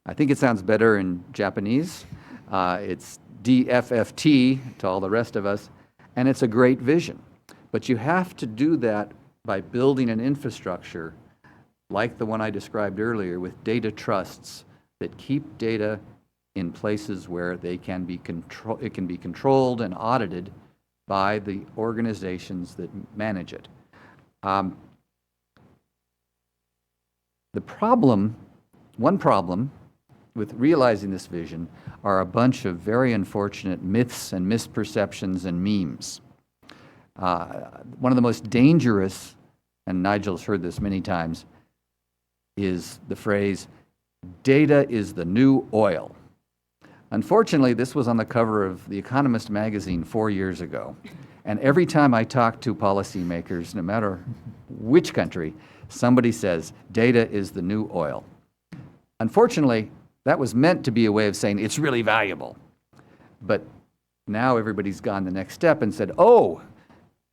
I think it sounds better in Japanese. It's DFFT to all the rest of us, and it's a great vision. But you have to do that by building an infrastructure like the one I described earlier with data trusts that keep data in places where they can be it can be controlled and audited by the organizations that manage it. One problem with realizing this vision are a bunch of very unfortunate myths and misperceptions and memes. One of the most dangerous, and Nigel's heard this many times, is the phrase, data is the new oil. Unfortunately, this was on the cover of The Economist magazine 4 years ago. And every time I talk to policymakers, no matter which country, somebody says, data is the new oil. Unfortunately, that was meant to be a way of saying it's really valuable. But now everybody's gone the next step and said, oh,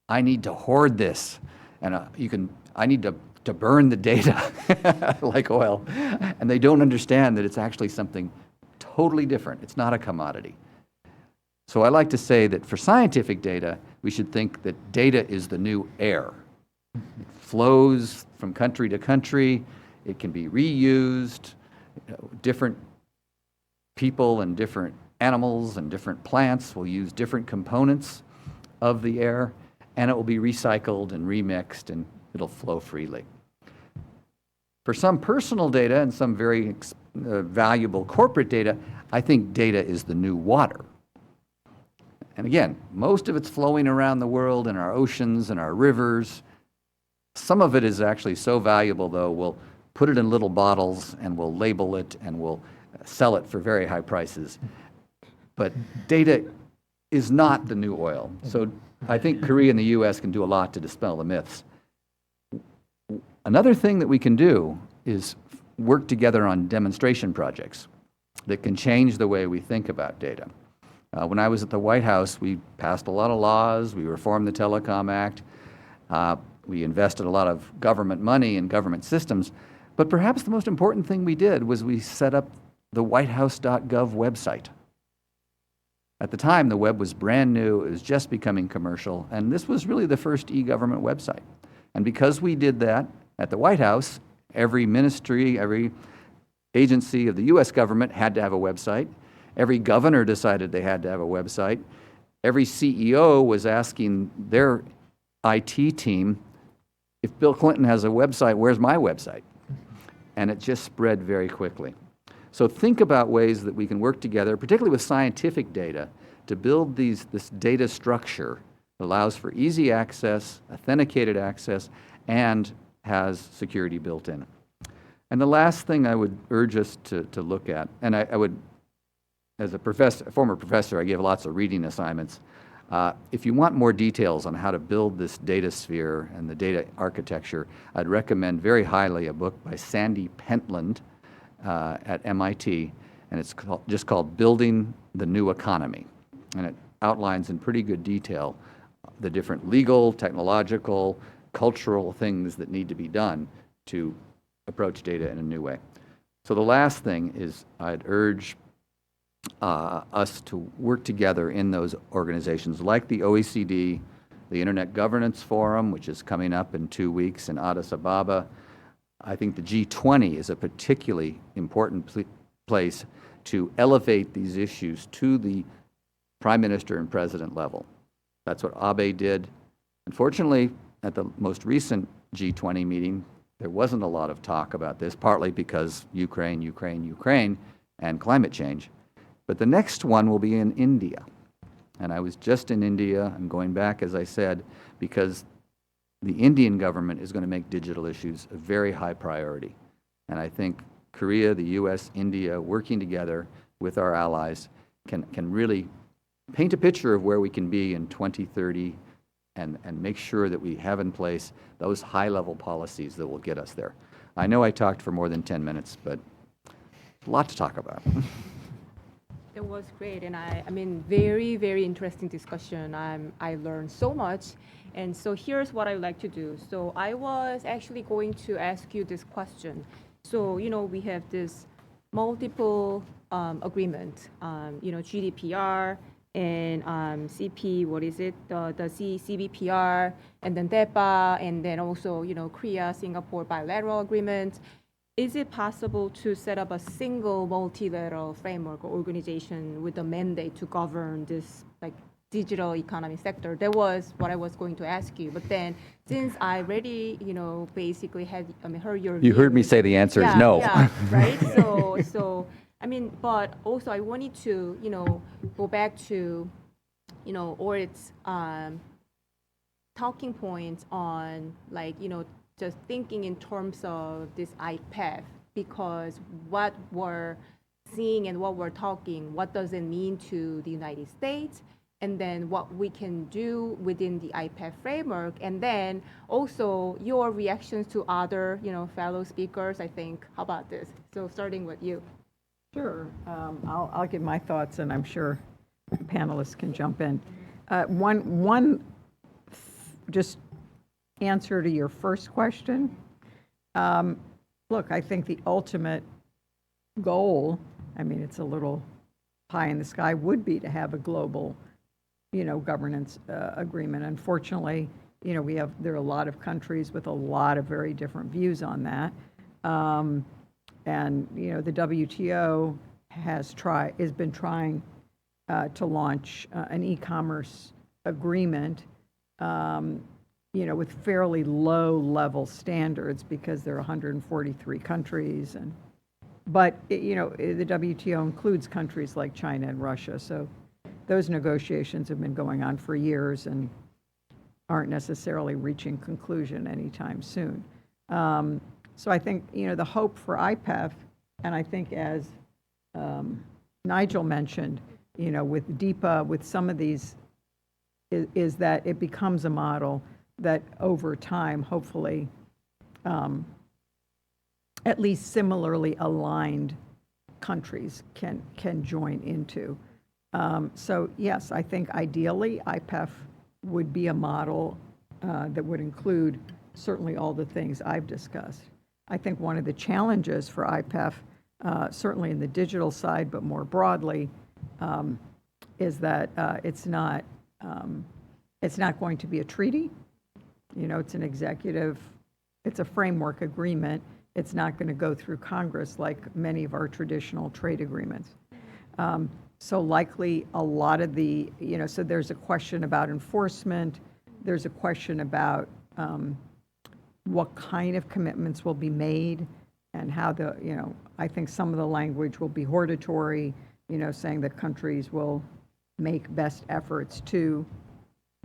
I need to hoard this. And I need to burn the data like oil. And they don't understand that it's actually something totally different. It's not a commodity. So I like to say that for scientific data, we should think that data is the new air. It flows from country to country. It can be reused. Different people and different animals and different plants will use different components of the air, and it will be recycled and remixed, and it'll flow freely. For some personal data and some very valuable corporate data, I think data is the new water. And again, most of it's flowing around the world in our oceans and our rivers. Some of it is actually so valuable, though, we'll put it in little bottles and we'll label it and we'll sell it for very high prices. But data is not the new oil. So I think Korea and the US can do a lot to dispel the myths. Another thing that we can do is work together on demonstration projects that can change the way we think about data. When I was at the White House, we passed a lot of laws, we reformed the Telecom Act, we invested a lot of government money in government systems, but perhaps the most important thing we did was we set up the whitehouse.gov website. At the time, the web was brand new, it was just becoming commercial, and this was really the first e-government website. And because we did that at the White House, every ministry, every agency of the US government had to have a website. Every governor decided they had to have a website. Every CEO was asking their IT team, if Bill Clinton has a website, where's my website? And it just spread very quickly. So think about ways that we can work together, particularly with scientific data, to build this data structure that allows for easy access, authenticated access, and has security built in. And the last thing I would urge us to look at, and I would, as a former professor, I give lots of reading assignments. If you want more details on how to build this data sphere and the data architecture, I'd recommend very highly a book by Sandy Pentland at MIT, and it's just called Building the New Economy. And it outlines in pretty good detail the different legal, technological, cultural things that need to be done to approach data in a new way. So the last thing is I'd urge us to work together in those organizations like the OECD, the Internet Governance Forum, which is coming up in 2 weeks in Addis Ababa. I think the G20 is a particularly important place to elevate these issues to the Prime Minister and President level. That's what Abe did. Unfortunately, at the most recent G20 meeting, there wasn't a lot of talk about this, partly because Ukraine, and climate change. But the next one will be in India. And I was just in India. I'm going back, as I said, because the Indian government is going to make digital issues a very high priority. And I think Korea, the US, India, working together with our allies can really paint a picture of where we can be in 2030 and make sure that we have in place those high-level policies that will get us there. I know I talked for more than 10 minutes, but a lot to talk about. It was great, and I mean, very, very interesting discussion. I learned so much, and so here's what I would like to do. So I was actually going to ask you this question. So, we have this multiple agreement, GDPR and CP, what is it? The CBPR, and then DEPA, and then also, Korea, Singapore bilateral agreement. Is it possible to set up a single multilateral framework or organization with a mandate to govern this digital economy sector? That was what I was going to ask you. But then, since I already, basically heard your You heard me say the answer is no. Yeah, right? So but also I wanted to, go back to, Orit's talking points on just thinking in terms of this IPEF, because what we're seeing and what we're talking, what does it mean to the United States, and then what we can do within the IPEF framework, and then also your reactions to other, fellow speakers, I think. How about this? So starting with you. Sure. I'll give my thoughts, and I'm sure panelists can jump in. One just answer to your first question. Look, I think the ultimate goal, it's a little pie in the sky, would be to have a global, governance agreement. Unfortunately, there are a lot of countries with a lot of very different views on that. And the WTO has been trying to launch an e-commerce agreement, with fairly low-level standards because there are 143 countries, but the WTO includes countries like China and Russia. So those negotiations have been going on for years and aren't necessarily reaching conclusion anytime soon. So I think the hope for IPEF, and I think as Nigel mentioned, with DEPA, with some of these, is that it becomes a model that over time, hopefully, at least similarly aligned countries can join into. So yes, I think ideally IPEF would be a model that would include certainly all the things I've discussed. I think one of the challenges for IPEF, certainly in the digital side, but more broadly, is that it's not going to be a treaty. It's an executive, it's a framework agreement. It's not going to go through Congress like many of our traditional trade agreements. So likely a lot of the, so there's a question about enforcement. There's a question about what kind of commitments will be made and how I think some of the language will be hortatory, saying that countries will make best efforts to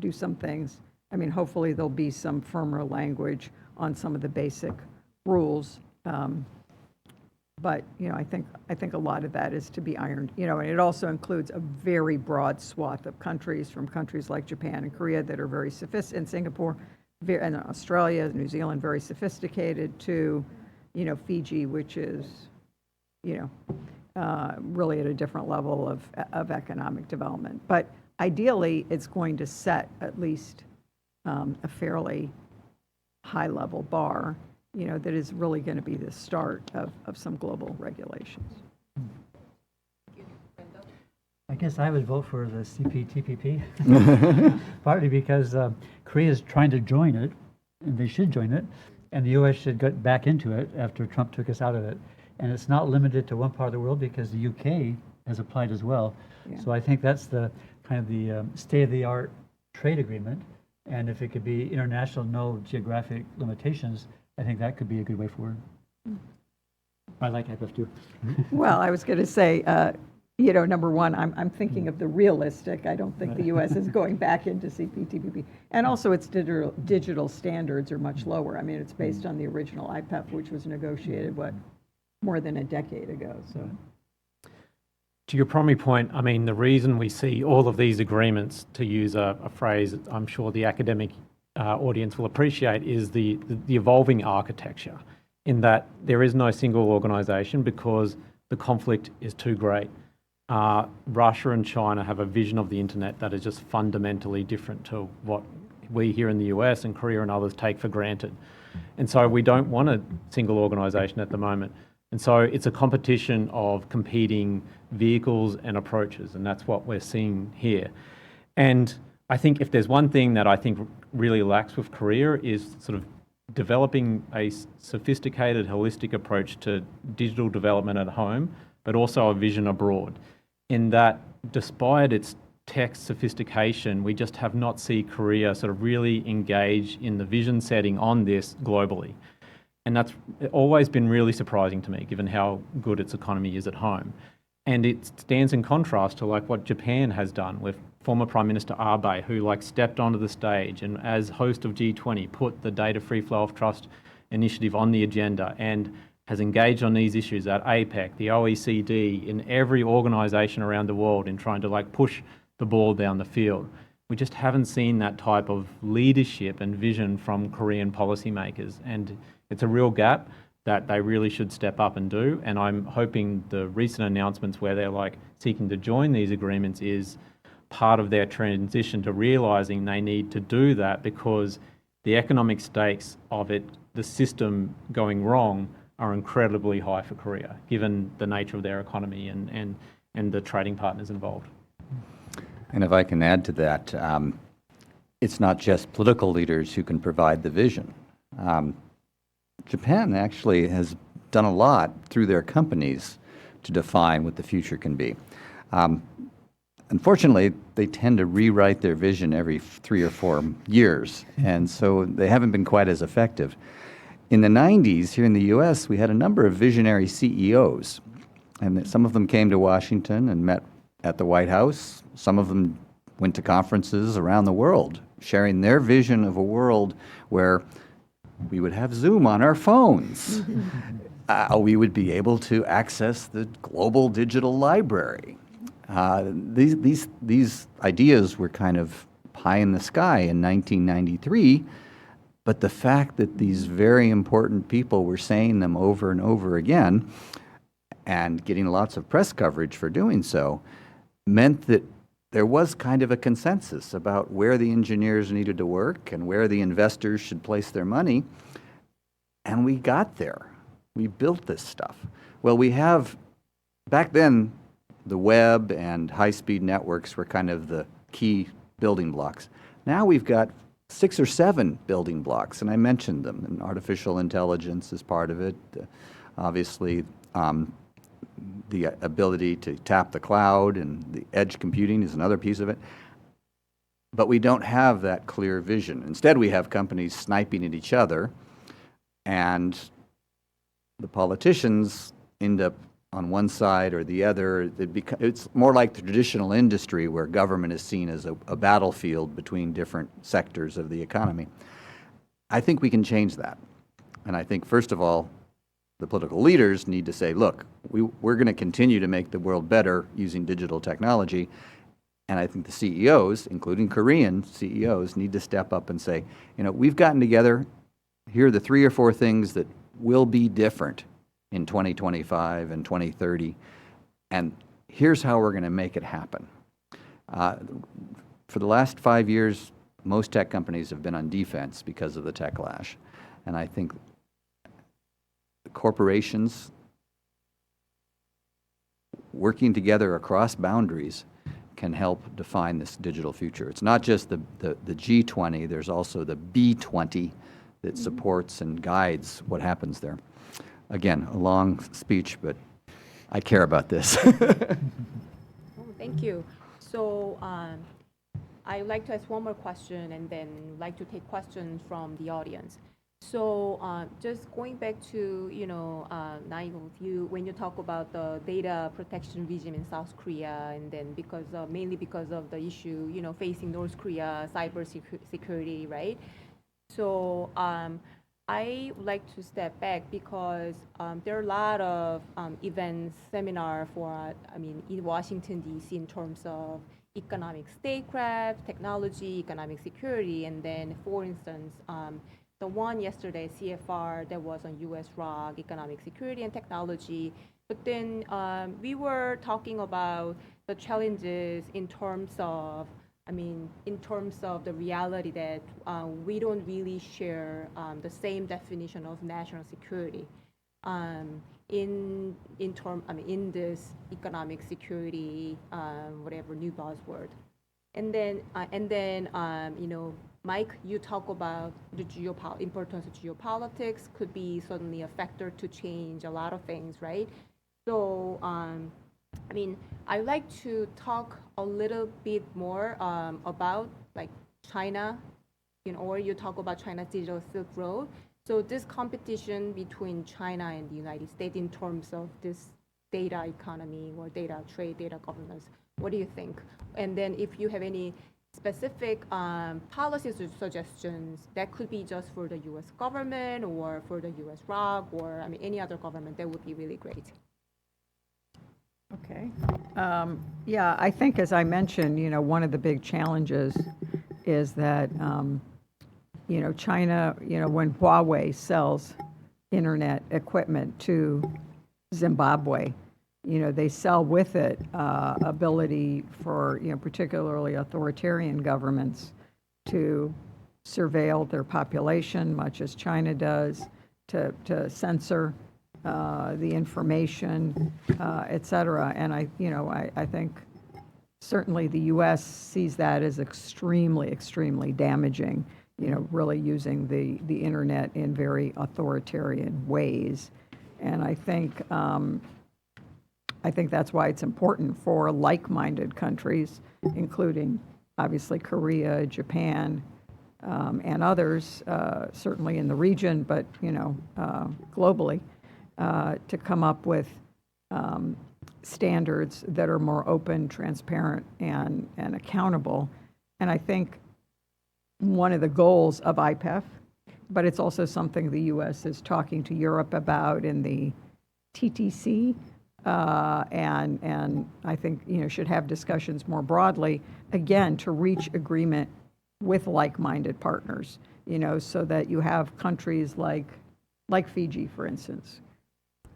do some things. I mean, hopefully there'll be some firmer language on some of the basic rules. But, I think a lot of that is to be ironed, and it also includes a very broad swath of countries, from countries like Japan and Korea that are very sophisticated, and Singapore, and Australia, New Zealand, very sophisticated, to, Fiji, which is, really at a different level of economic development. But ideally, it's going to set at least a fairly high-level bar, that is really going to be the start of some global regulations. I guess I would vote for the CPTPP, partly because Korea is trying to join it, and they should join it, and the U.S. should get back into it after Trump took us out of it. And it's not limited to one part of the world, because the UK has applied as well. Yeah. So I think that's the kind of the state-of-the-art trade agreement. And if it could be international, no geographic limitations, I think that could be a good way forward. I like IPEF too. Well, I was going to say, number one, I'm thinking of the realistic. I don't think the U.S. is going back into CPTPP. And also its digital standards are much lower. I mean, it's based on the original IPEF, which was negotiated, more than a decade ago. So, To your primary point, I mean, the reason we see all of these agreements, to use a phrase that I'm sure the academic audience will appreciate, is the evolving architecture, in that there is no single organisation because the conflict is too great. Russia and China have a vision of the internet that is just fundamentally different to what we here in the US and Korea and others take for granted. And so we don't want a single organisation at the moment. And so it's a competition of competing vehicles and approaches, and that's what we're seeing here. And I think if there's one thing that I think really lacks with Korea, is sort of developing a sophisticated, holistic approach to digital development at home, but also a vision abroad. In that, despite its tech sophistication, we just have not seen Korea sort of really engage in the vision setting on this globally. And that's always been really surprising to me, given how good its economy is at home. And it stands in contrast to like what Japan has done with former Prime Minister Abe, who stepped onto the stage and as host of G20 put the Data Free Flow of Trust initiative on the agenda and has engaged on these issues at APEC, the OECD, in every organisation around the world in trying to push the ball down the field. We just haven't seen that type of leadership and vision from Korean policymakers, and it's a real gap that they really should step up and do. And I'm hoping the recent announcements where they're seeking to join these agreements is part of their transition to realising they need to do that, because the economic stakes of it, the system going wrong, are incredibly high for Korea, given the nature of their economy and the trading partners involved. And if I can add to that, it's not just political leaders who can provide the vision. Japan actually has done a lot through their companies to define what the future can be. Unfortunately, they tend to rewrite their vision every 3 or 4 years, and so they haven't been quite as effective. In the 90s, here in the U.S., we had a number of visionary CEOs, and some of them came to Washington and met at the White House. Some of them went to conferences around the world, sharing their vision of a world where we would have Zoom on our phones. We would be able to access the global digital library. These ideas were kind of pie in the sky in 1993, but the fact that these very important people were saying them over and over again and getting lots of press coverage for doing so meant that there was kind of a consensus about where the engineers needed to work and where the investors should place their money. And we got there. We built this stuff. Well, we have, back then, the web and high-speed networks were kind of the key building blocks. Now we've got 6 or 7 building blocks, and I mentioned them. And artificial intelligence is part of it. Obviously, the ability to tap the cloud and the edge computing is another piece of it. But we don't have that clear vision. Instead, we have companies sniping at each other, and the politicians end up on one side or the other. It's more like the traditional industry where government is seen as a battlefield between different sectors of the economy. I think we can change that. And I think, first of all, the political leaders need to say, look, we're going to continue to make the world better using digital technology. And I think the CEOs, including Korean CEOs, need to step up and say, we've gotten together. Here are the 3 or 4 things that will be different in 2025 and 2030. And here's how we're going to make it happen. For the last 5 years, most tech companies have been on defense because of the techlash. And I think corporations working together across boundaries can help define this digital future. It's not just the G20, there's also the B20 that supports and guides what happens there. Again, a long speech, but I care about this. Thank you. So I'd like to ask one more question and then like to take questions from the audience. So just going back to, Nigel, when you talk about the data protection regime in South Korea, and then mainly because of the issue, facing North Korea, cyber security, right? So I would like to step back because there are a lot of events, seminar in Washington, D.C. in terms of economic statecraft, technology, economic security, and then, for instance, the one yesterday, CFR, that was on US-ROK, economic security and technology. But then we were talking about the challenges in terms of the reality that we don't really share the same definition of national security in this economic security, whatever new buzzword. And then Mike, you talk about the importance of geopolitics could be suddenly a factor to change a lot of things, right? So, I'd like to talk a little bit more about China, or you talk about China's digital Silk Road. So this competition between China and the United States in terms of this data economy or data trade, data governance, what do you think? And then if you have any specific policies or suggestions that could be just for the U.S. government or for the US-ROK or any other government, that would be really great. Okay. Yeah, I think as I mentioned, one of the big challenges is that, China, when Huawei sells internet equipment to Zimbabwe, they sell with it ability for, particularly authoritarian governments to surveil their population, much as China does, to censor the information, et cetera. And I think certainly the U.S. sees that as extremely, extremely damaging, really using the internet in very authoritarian ways. And I think that's why it's important for like-minded countries, including obviously Korea, Japan, and others, certainly in the region, but globally, to come up with standards that are more open, transparent, and accountable. And I think one of the goals of IPEF, but it's also something the U.S. is talking to Europe about in the TTC, and I think should have discussions more broadly, again, to reach agreement with like-minded partners, so that you have countries like Fiji, for instance,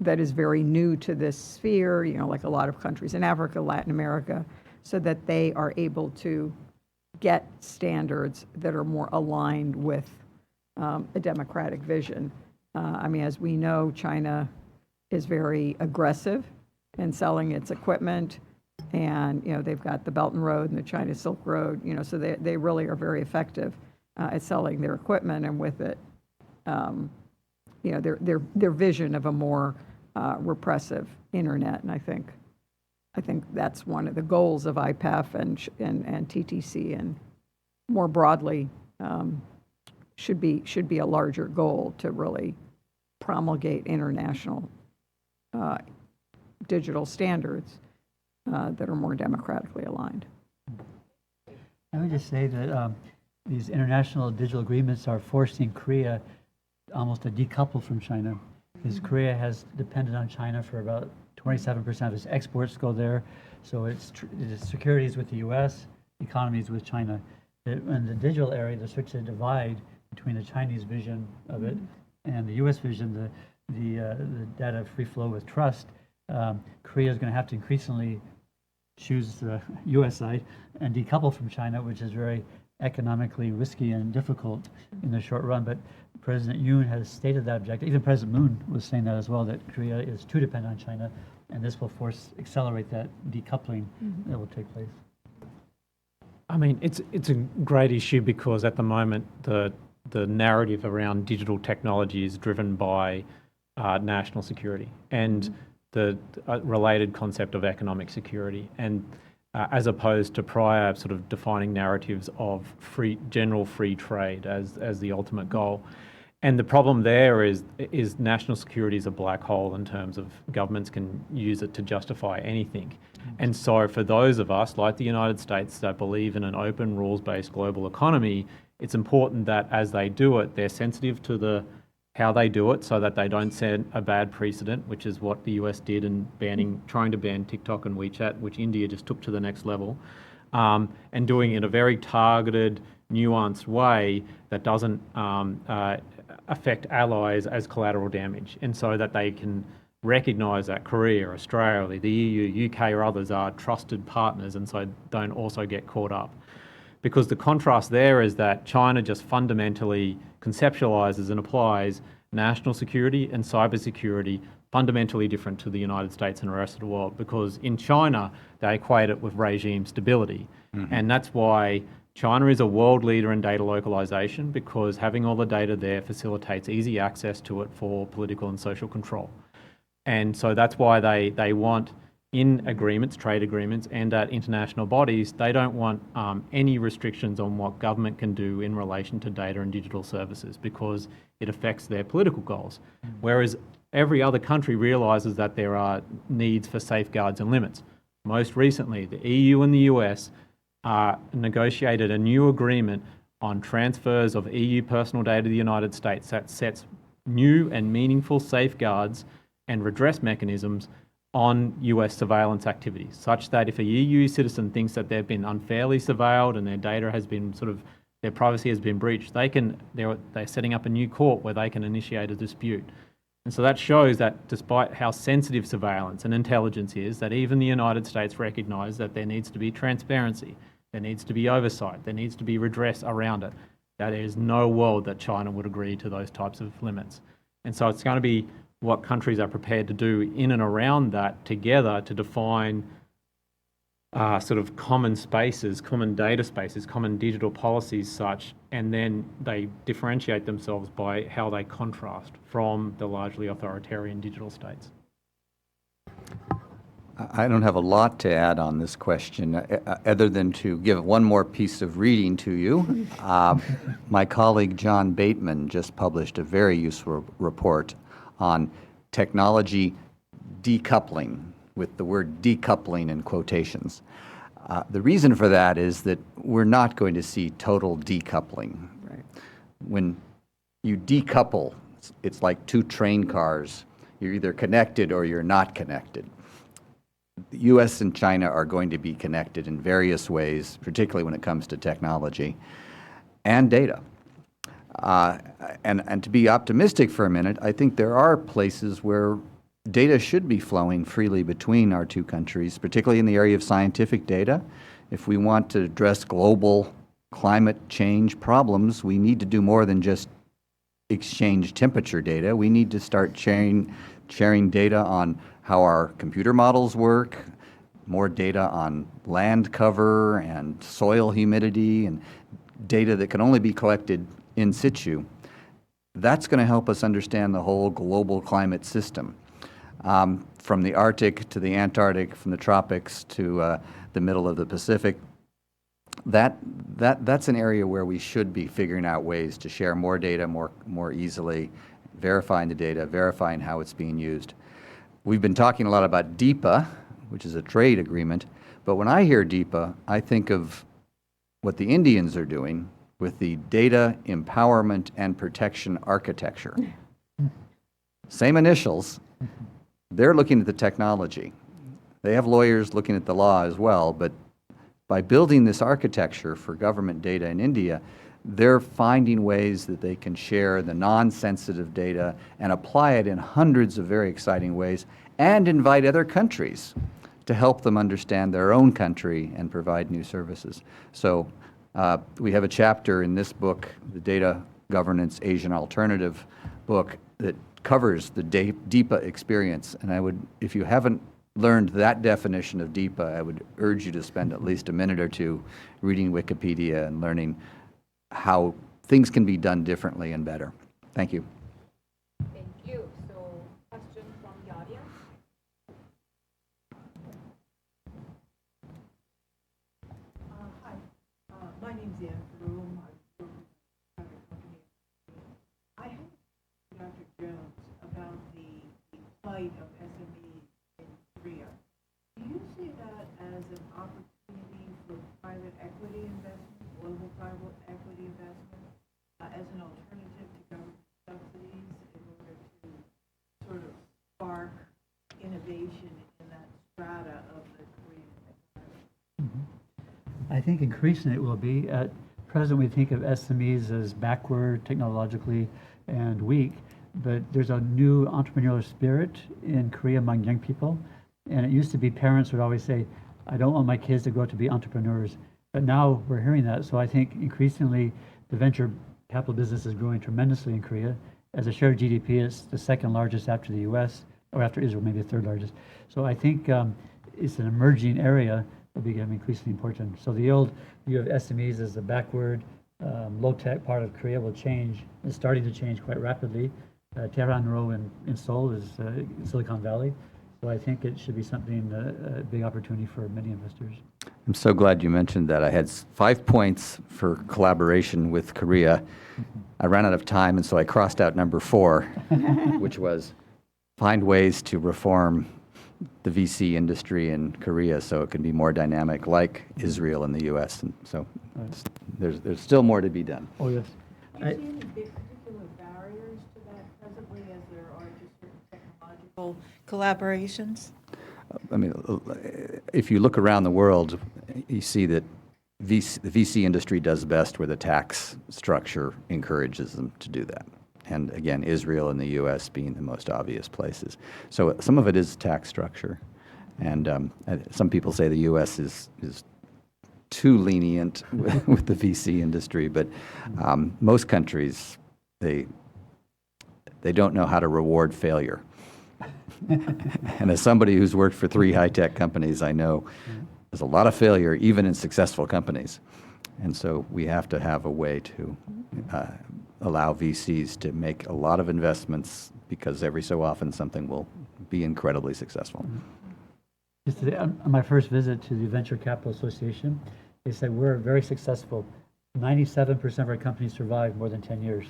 that is very new to this sphere, like a lot of countries in Africa, Latin America, so that they are able to get standards that are more aligned with a democratic vision. As we know, China is very aggressive in selling its equipment, and they've got the Belt and Road and the China Silk Road, so they really are very effective. at selling their equipment, and with it, their vision of a more repressive internet. And I think that's one of the goals of IPEF and TTC, and more broadly should be a larger goal to really promulgate international digital standards that are more democratically aligned. I would just say that these international digital agreements are forcing Korea almost to decouple from China, because Korea has depended on China for about 27% of its exports go there. So its security is with the U.S., economy is with China. In the digital area, there's such a divide between the Chinese vision of it and the U.S. vision, the data free flow with trust. Korea is going to have to increasingly choose the U.S. side and decouple from China, which is very economically risky and difficult in the short run. But President Yoon has stated that objective. Even President Moon was saying that as well, that Korea is too dependent on China, and this will accelerate that decoupling that will take place. I mean, it's a great issue because at the moment the narrative around digital technology is driven by national security and the related concept of economic security, and as opposed to prior sort of defining narratives of general free trade as the ultimate goal. And the problem there is national security is a black hole in terms of governments can use it to justify anything. And so for those of us, like the United States, that believe in an open, rules-based global economy, it's important that as they do it, they're sensitive to how they do it so that they don't set a bad precedent, which is what the US did in trying to ban TikTok and WeChat, which India just took to the next level, and doing it in a very targeted, nuanced way that doesn't affect allies as collateral damage, and so that they can recognise that Korea, Australia, the EU, UK or others are trusted partners, and so don't also get caught up. Because the contrast there is that China just fundamentally conceptualises and applies national security and cybersecurity fundamentally different to the United States and the rest of the world, because in China they equate it with regime stability. And that's why China is a world leader in data localization, because having all the data there facilitates easy access to it for political and social control. And so that's why they want, in agreements, trade agreements, and at international bodies, they don't want any restrictions on what government can do in relation to data and digital services, because it affects their political goals. Whereas every other country realises that there are needs for safeguards and limits. Most recently, the EU and the US negotiated a new agreement on transfers of EU personal data to the United States that sets new and meaningful safeguards and redress mechanisms on US surveillance activities, such that if a EU citizen thinks that they've been unfairly surveilled and their data has been their privacy has been breached, they're setting up a new court where they can initiate a dispute. And so that shows that despite how sensitive surveillance and intelligence is, that even the United States recognise that there needs to be transparency, there needs to be oversight, there needs to be redress around it. That there is no world that China would agree to those types of limits. And so it's going to be what countries are prepared to do in and around that together to define sort of common spaces, common data spaces, common digital policies such, and then they differentiate themselves by how they contrast from the largely authoritarian digital states. I don't have a lot to add on this question other than to give one more piece of reading to you. My colleague John Bateman just published a very useful report on technology decoupling, with the word decoupling in quotations. The reason for that is that we're not going to see total decoupling. Right. When you decouple, it's like two train cars. You're either connected or you're not connected. The U.S. and China are going to be connected in various ways, particularly when it comes to technology and data. And to be optimistic for a minute, I think there are places where data should be flowing freely between our two countries, particularly in the area of scientific data. If we want to address global climate change problems, we need to do more than just exchange temperature data. We need to start sharing data on how our computer models work, more data on land cover and soil humidity, and data that can only be collected in situ, that's going to help us understand the whole global climate system, from the Arctic to the Antarctic, from the tropics to the middle of the Pacific. That's an area where we should be figuring out ways to share more data more easily, verifying the data, verifying how it's being used. We've been talking a lot about DEPA, which is a trade agreement, but when I hear DEPA, I think of what the Indians are doing with the Data Empowerment and Protection Architecture. Same initials. They're looking at the technology. They have lawyers looking at the law as well, but by building this architecture for government data in India, they're finding ways that they can share the non-sensitive data and apply it in hundreds of very exciting ways and invite other countries to help them understand their own country and provide new services. So we have a chapter in this book, the Data Governance Asian Alternative book, that covers the DEPA experience. And I would, if you haven't learned that definition of DEPA, I would urge you to spend at least a minute or two reading Wikipedia and learning how things can be done differently and better. Thank you. Thank you. So, question from the audience? Hi, my name's Andrew. I work with a private company. I have Dr. Jones about the plight of SMEs in Korea. Do you see that as an opportunity for private equity investment, global private equity investment, as an alternative to government subsidies in order to sort of spark innovation in that strata of the Korean economy? I think increasingly it will be. At present, we think of SMEs as backward technologically and weak, but there's a new entrepreneurial spirit in Korea among young people. And it used to be parents would always say, I don't want my kids to grow up to be entrepreneurs. But now we're hearing that. So I think increasingly the venture capital business is growing tremendously in Korea. As a share of GDP, it's the second largest after the US, or after Israel, maybe the third largest. So I think it's an emerging area that will become increasingly important. So the old view of SMEs as the backward, low-tech part of Korea will change. It's starting to change quite rapidly. Tehran-ro in Seoul is Silicon Valley. So I think it should be something, a big opportunity for many investors. I'm so glad you mentioned that. I had 5 points for collaboration with Korea. I ran out of time, and so I crossed out number 4, which was find ways to reform the VC industry in Korea so it can be more dynamic, like Israel and the U.S. And so there's still more to be done. Oh, yes. Do you see any big particular barriers to that presently as there are to certain technological collaborations? I mean, if you look around the world, you see that the VC industry does best where the tax structure encourages them to do that. And again, Israel and the U.S. being the most obvious places. So some of it is tax structure. And some people say the U.S. is too lenient with the VC industry, but most countries, they don't know how to reward failure. And as somebody who's worked for 3 high-tech companies, I know there's a lot of failure even in successful companies. And so we have to have a way to allow VCs to make a lot of investments, because every so often something will be incredibly successful. Just today, on my first visit to the Venture Capital Association, they said we're very successful. 97% of our companies survive more than 10 years.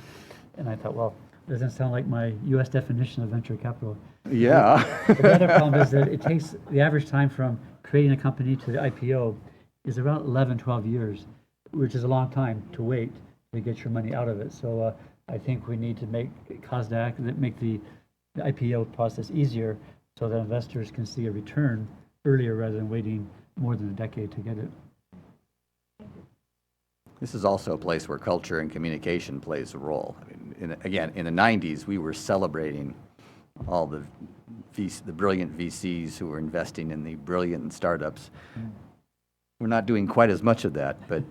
And I thought, well, doesn't sound like my U.S. definition of venture capital. Yeah. The other problem is that it takes the average time from creating a company to the IPO is around 11, 12 years, which is a long time to wait to get your money out of it. So I think we need to make COSDAC, make the IPO process easier so that investors can see a return earlier rather than waiting more than a decade to get it. This is also a place where culture and communication plays a role. I mean, again, in the 90s, we were celebrating all the brilliant VCs who were investing in the brilliant startups. We're not doing quite as much of that, but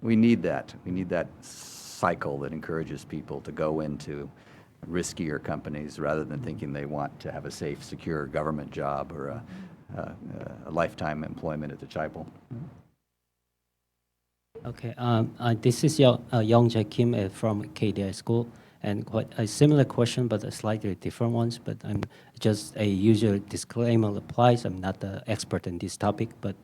we need that. We need that cycle that encourages people to go into riskier companies rather than thinking they want to have a safe, secure government job or a lifetime employment at the Chapel. Okay, this is Young Kim from KDI School, and quite a similar question, but a slightly different ones. But I'm just a usual disclaimer applies. I'm not the expert in this topic, but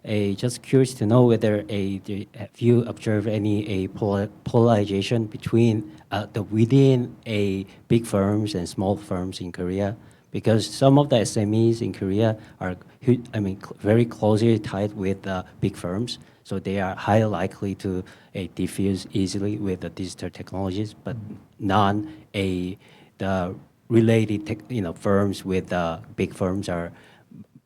just curious to know whether have you observed any polarization between the within big firms and small firms in Korea? Because some of the SMEs in Korea are, very closely tied with big firms, so they are highly likely to diffuse easily with the digital technologies, but the related firms with big firms are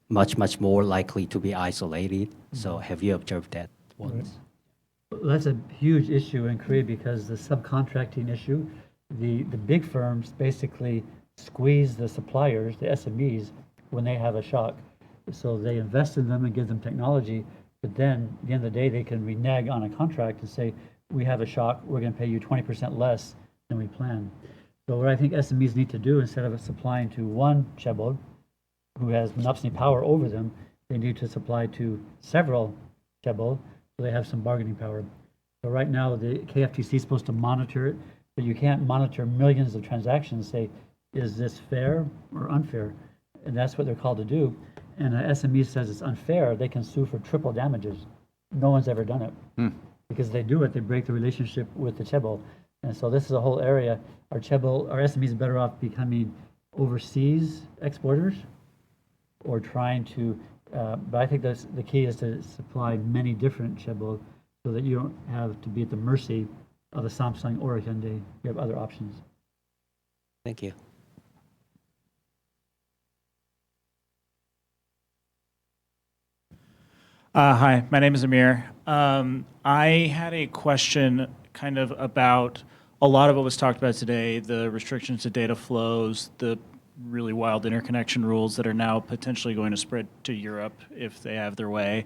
much more likely to be isolated. So have you observed that once? Well, that's a huge issue in Korea because the subcontracting issue, the big firms basically squeeze the suppliers, the SMEs, when they have a shock. So they invest in them and give them technology, but then at the end of the day, they can renege on a contract and say, we have a shock, we're going to pay you 20% less than we planned. So what I think SMEs need to do, instead of supplying to one chaebol who has monopoly power over them, they need to supply to several chaebol so they have some bargaining power. So right now, the KFTC is supposed to monitor it, but you can't monitor millions of transactions, say, is this fair or unfair? And that's what they're called to do. And an SME says it's unfair, they can sue for triple damages. No one's ever done it. Because they do it, they break the relationship with the chaebol. And so this is a whole area. Our SMEs are better off becoming overseas exporters or trying to, but I think that's the key is to supply many different chaebol so that you don't have to be at the mercy of a Samsung or a Hyundai. You have other options. Thank you. Hi, my name is Amir. I had a question kind of about a lot of what was talked about today, the restrictions to data flows, the really wild interconnection rules that are now potentially going to spread to Europe if they have their way.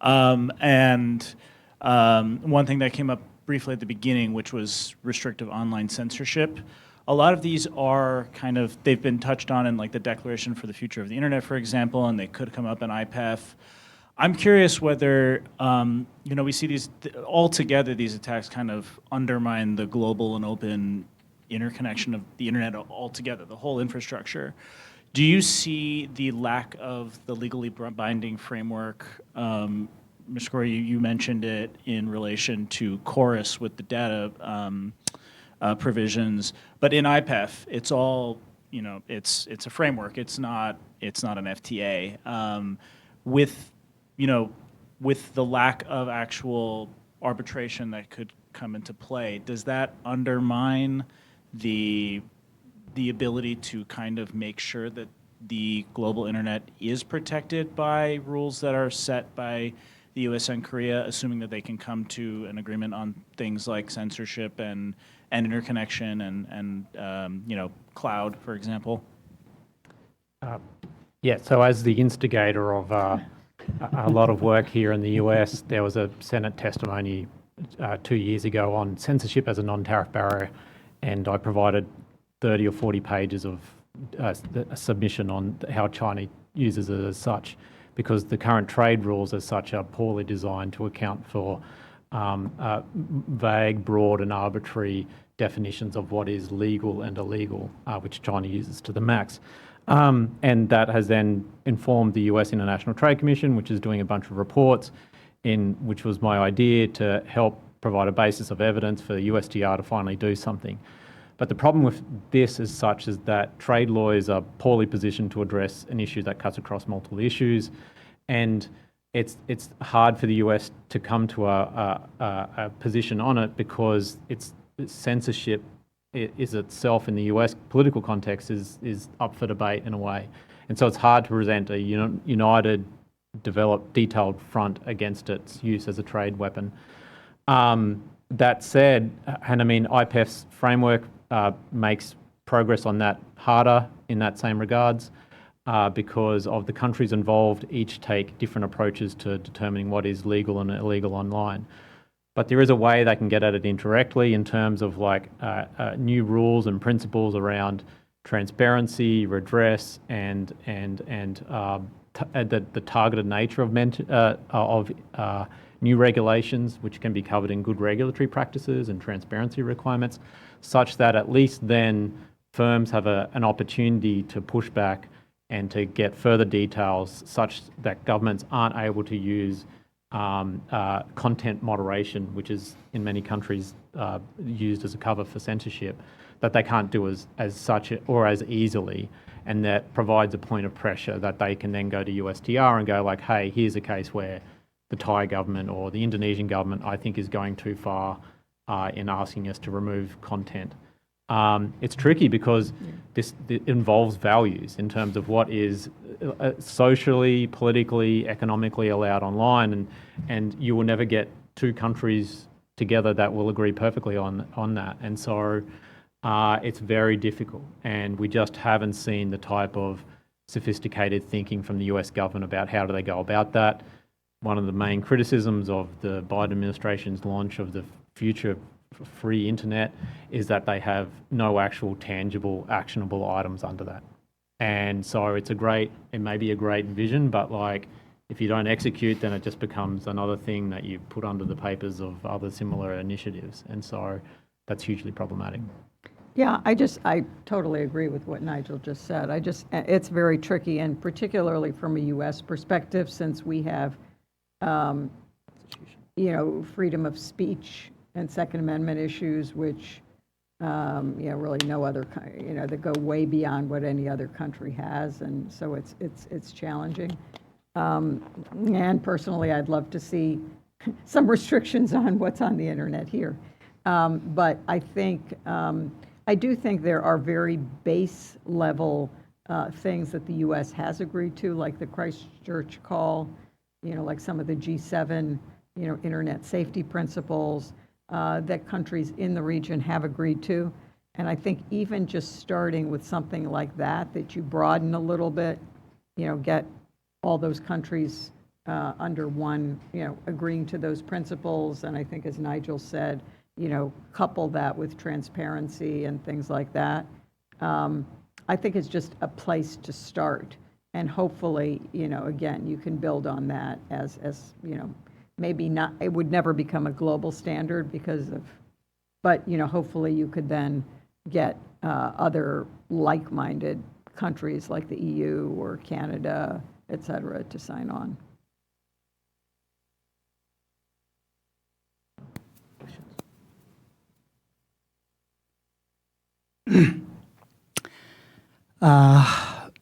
And one thing that came up briefly at the beginning, which was restrictive online censorship. A lot of these are kind of, they've been touched on in like the Declaration for the Future of the Internet, for example, and they could come up in IPEF. I'm curious whether, we see these, altogether these attacks kind of undermine the global and open interconnection of the internet altogether, the whole infrastructure. Do you see the lack of the legally binding framework? Ms. Cory, you mentioned it in relation to Chorus with the data provisions, but in IPEF, it's all, it's a framework. It's not an FTA. With the lack of actual arbitration that could come into play, does that undermine the ability to kind of make sure that the global internet is protected by rules that are set by the US and Korea, assuming that they can come to an agreement on things like censorship and interconnection and cloud, for example? So as the instigator of a lot of work here in the US, there was a Senate testimony 2 years ago on censorship as a non-tariff barrier, and I provided 30 or 40 pages of a submission on how China uses it as such, because the current trade rules as such are poorly designed to account for vague, broad and arbitrary definitions of what is legal and illegal, which China uses to the max. And that has then informed the US International Trade Commission, which is doing a bunch of reports, which was my idea to help provide a basis of evidence for the USTR to finally do something. But the problem with this as such is that trade lawyers are poorly positioned to address an issue that cuts across multiple issues, and it's hard for the US to come to a position on it because censorship is itself in the US political context is up for debate in a way. And so it's hard to present a united, developed, detailed front against its use as a trade weapon. That said, and IPEF's framework makes progress on that harder in that same regards because of the countries involved each take different approaches to determining what is legal and illegal online. But there is a way they can get at it indirectly in terms of new rules and principles around transparency, redress, and the targeted nature of new regulations, which can be covered in good regulatory practices and transparency requirements, such that at least then firms have an opportunity to push back and to get further details such that governments aren't able to use content moderation, which is in many countries used as a cover for censorship, that they can't do as such or as easily, and that provides a point of pressure that they can then go to USTR and go like, hey, here's a case where the Thai government or the Indonesian government, I think, is going too far in asking us to remove content. It's tricky because it involves values in terms of what is socially, politically, economically allowed online, and you will never get two countries together that will agree perfectly on that. And so it's very difficult, and we just haven't seen the type of sophisticated thinking from the US government about how do they go about that. One of the main criticisms of the Biden administration's launch of the future free internet is that they have no actual tangible, actionable items under that. And so it may be a great vision, but like if you don't execute, then it just becomes another thing that you put under the papers of other similar initiatives. And so that's hugely problematic. Yeah, I totally agree with what Nigel just said. It's very tricky, and particularly from a U.S. perspective, since we have, freedom of speech and Second Amendment issues, which, really no other, that go way beyond what any other country has, and so it's challenging. And personally, I'd love to see some restrictions on what's on the internet here. But I do think there are very base level things that the U.S. has agreed to, like the Christchurch call, like some of the G7, internet safety principles that countries in the region have agreed to. And I think even just starting with something like that you broaden a little bit, get all those countries under one, agreeing to those principles. And I think, as Nigel said, couple that with transparency and things like that. I think it's just a place to start. And hopefully, again, you can build on that as maybe not, it would never become a global standard but hopefully you could then get other like-minded countries like the EU or Canada, et cetera, to sign on.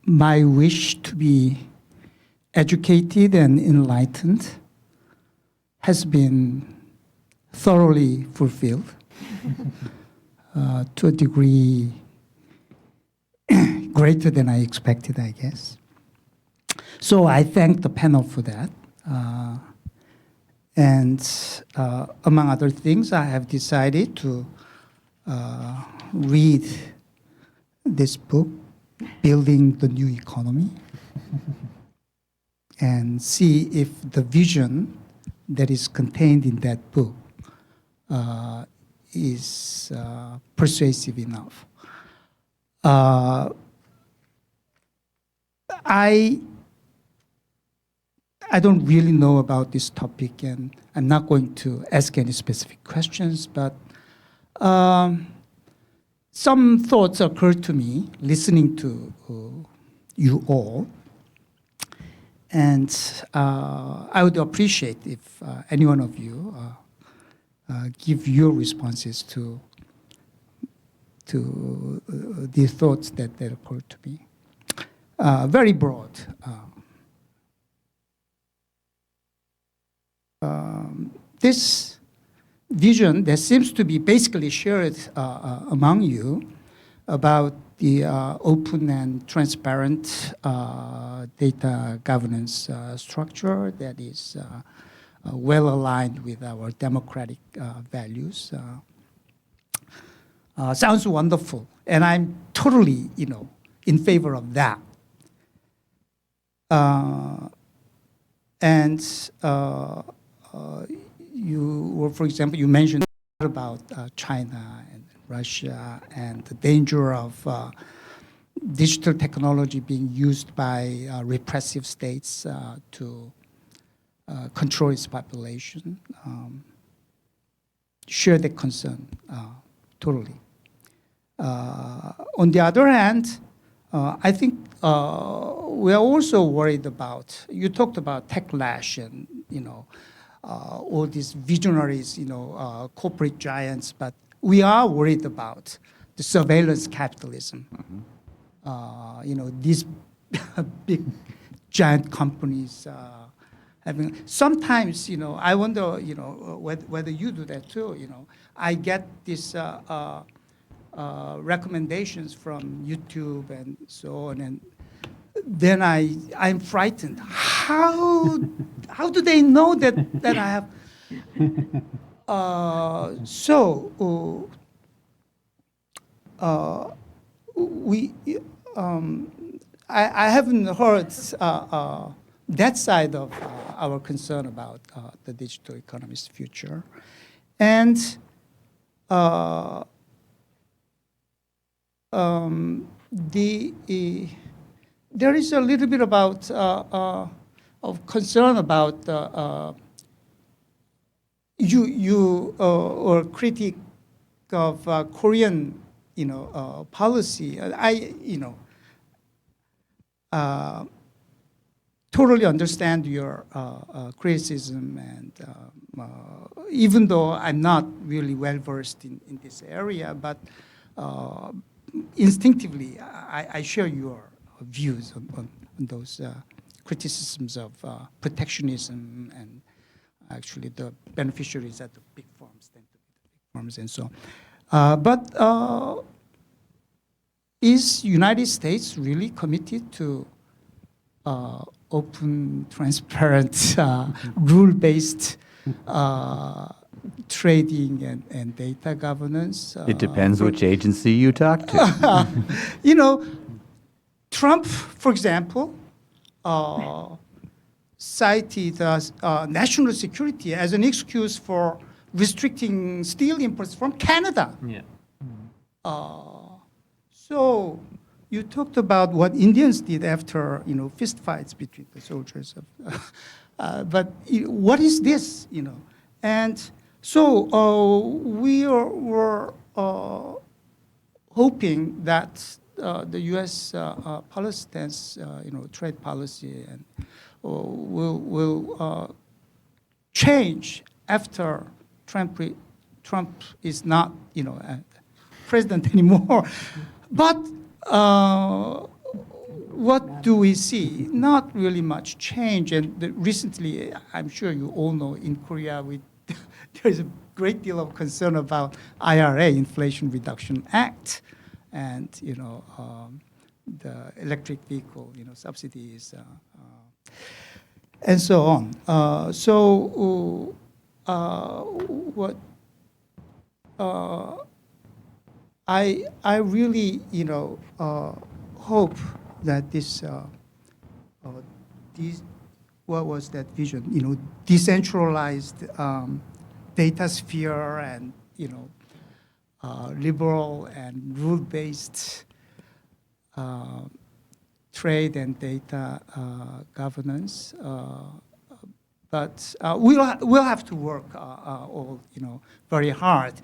My wish to be educated and enlightened has been thoroughly fulfilled to a degree greater than I expected, I guess. So I thank the panel for that. And among other things, I have decided to read this book, Building the New Economy, and see if the vision that is contained in that book is persuasive enough. I don't really know about this topic, and I'm not going to ask any specific questions, but some thoughts occurred to me listening to you all. And I would appreciate if any one of you give your responses to the thoughts that occurred to me. Very broad. This vision that seems to be basically shared among you about the open and transparent data governance structure that is well aligned with our democratic values. Sounds wonderful, and I'm totally, in favor of that. For example, you mentioned about China and Russia and the danger of digital technology being used by repressive states to control its population. Share the concern totally. On the other hand, I think we are also worried about, you talked about techlash and, all these visionaries, corporate giants, but we are worried about the surveillance capitalism. These big giant companies having, sometimes, I wonder, whether you do that too, I get these recommendations from YouTube and so on, and then I'm frightened. How do they know that I have? I haven't heard that side of our concern about the digital economy's future, and there is a little bit about of concern about or critic of Korean policy. I totally understand your criticism, and even though I'm not really well versed in this area, but instinctively I share your views on those criticisms of protectionism, and actually the beneficiaries at the big firms tend to be the big firms and so on. But is United States really committed to open, transparent, rule-based trading and data governance? It depends which agency you talk to. Trump, for example, cited national security as an excuse for restricting steel imports from Canada. Yeah. So you talked about what Indians did after fist fights between the soldiers. But what is this? And so we were hoping that the U.S. policy stance, trade policy, and will change after Trump is not, president anymore. But what do we see? Not really much change. And recently, I'm sure you all know, in Korea, there is a great deal of concern about IRA, Inflation Reduction Act, and the electric vehicle, subsidies, and so on. What I really hope that this what was that vision? Decentralized data sphere, and liberal and rule-based trade and data governance. But we'll have to work all very hard.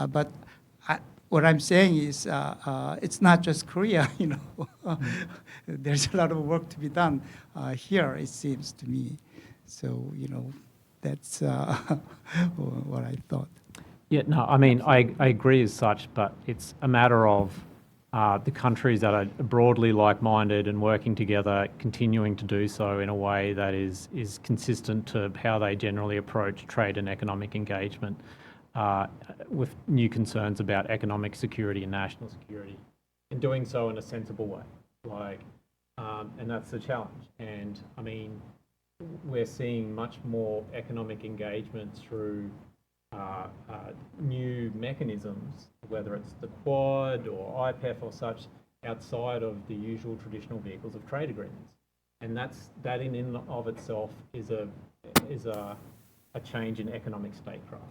But what I'm saying is it's not just Korea. There's a lot of work to be done here, it seems to me. So that's what I thought. Yeah, no, I mean, I agree as such, but it's a matter of the countries that are broadly like-minded and working together, continuing to do so in a way that is consistent to how they generally approach trade and economic engagement, with new concerns about economic security and national security, and doing so in a sensible way. And that's the challenge. And I mean, we're seeing much more economic engagement through new mechanisms, whether it's the Quad or IPEF or such, outside of the usual traditional vehicles of trade agreements. And that in and of itself is a change in economic statecraft.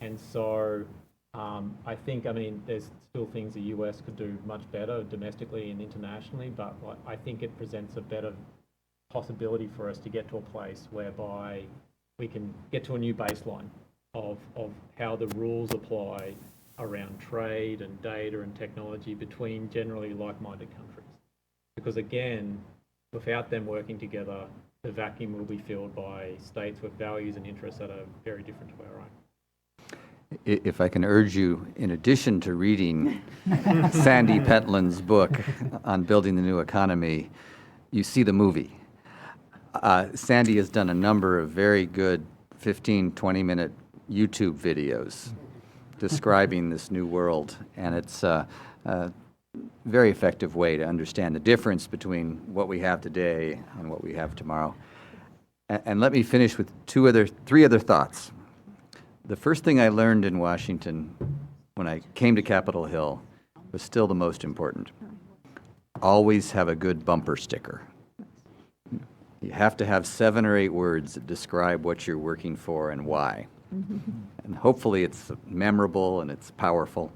And so I think, there's still things the US could do much better domestically and internationally, but I think it presents a better possibility for us to get to a place whereby we can get to a new baseline of how the rules apply around trade and data and technology between generally like-minded countries. Because again, without them working together, the vacuum will be filled by states with values and interests that are very different to our own. If I can urge you, in addition to reading Sandy Pentland's book on building the new economy, you see the movie. Sandy has done a number of very good 15, 20-minute YouTube videos describing this new world, and it's a very effective way to understand the difference between what we have today and what we have tomorrow. And let me finish with three other thoughts. The first thing I learned in Washington when I came to Capitol Hill was still the most important. Always have a good bumper sticker. You have to have 7 or 8 words that describe what you're working for and why. And hopefully it's memorable and it's powerful.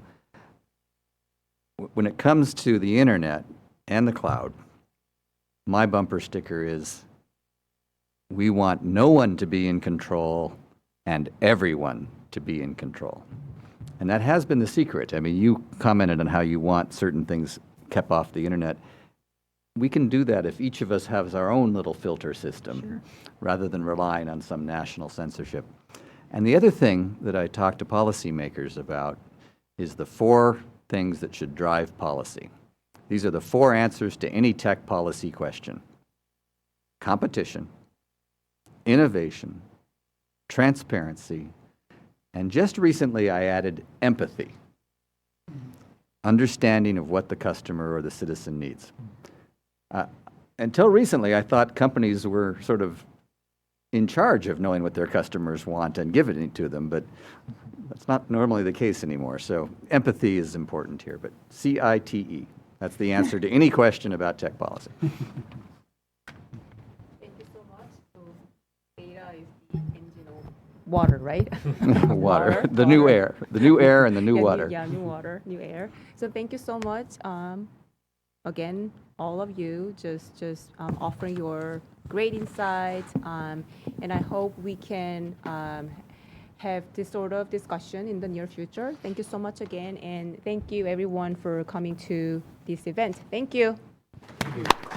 When it comes to the internet and the cloud, my bumper sticker is, we want no one to be in control and everyone to be in control. And that has been the secret. I mean, you commented on how you want certain things kept off the internet. We can do that if each of us has our own little filter system, rather than relying on some national censorship. And the other thing that I talk to policymakers about is the 4 things that should drive policy. These are the 4 answers to any tech policy question: competition, innovation, transparency, and just recently I added empathy, understanding of what the customer or the citizen needs. Until recently, I thought companies were sort of in charge of knowing what their customers want and giving it to them, but that's not normally the case anymore. So empathy is important here, but CITE, that's the answer to any question about tech policy. Thank you so much. So data is the engine of water, right? Water, the new air, and the new water. Yeah, new water, new air. So thank you so much. Again, all of you just offering your great insights, and I hope we can have this sort of discussion in the near future. Thank you so much again, and thank you everyone for coming to this event. Thank you. Thank you.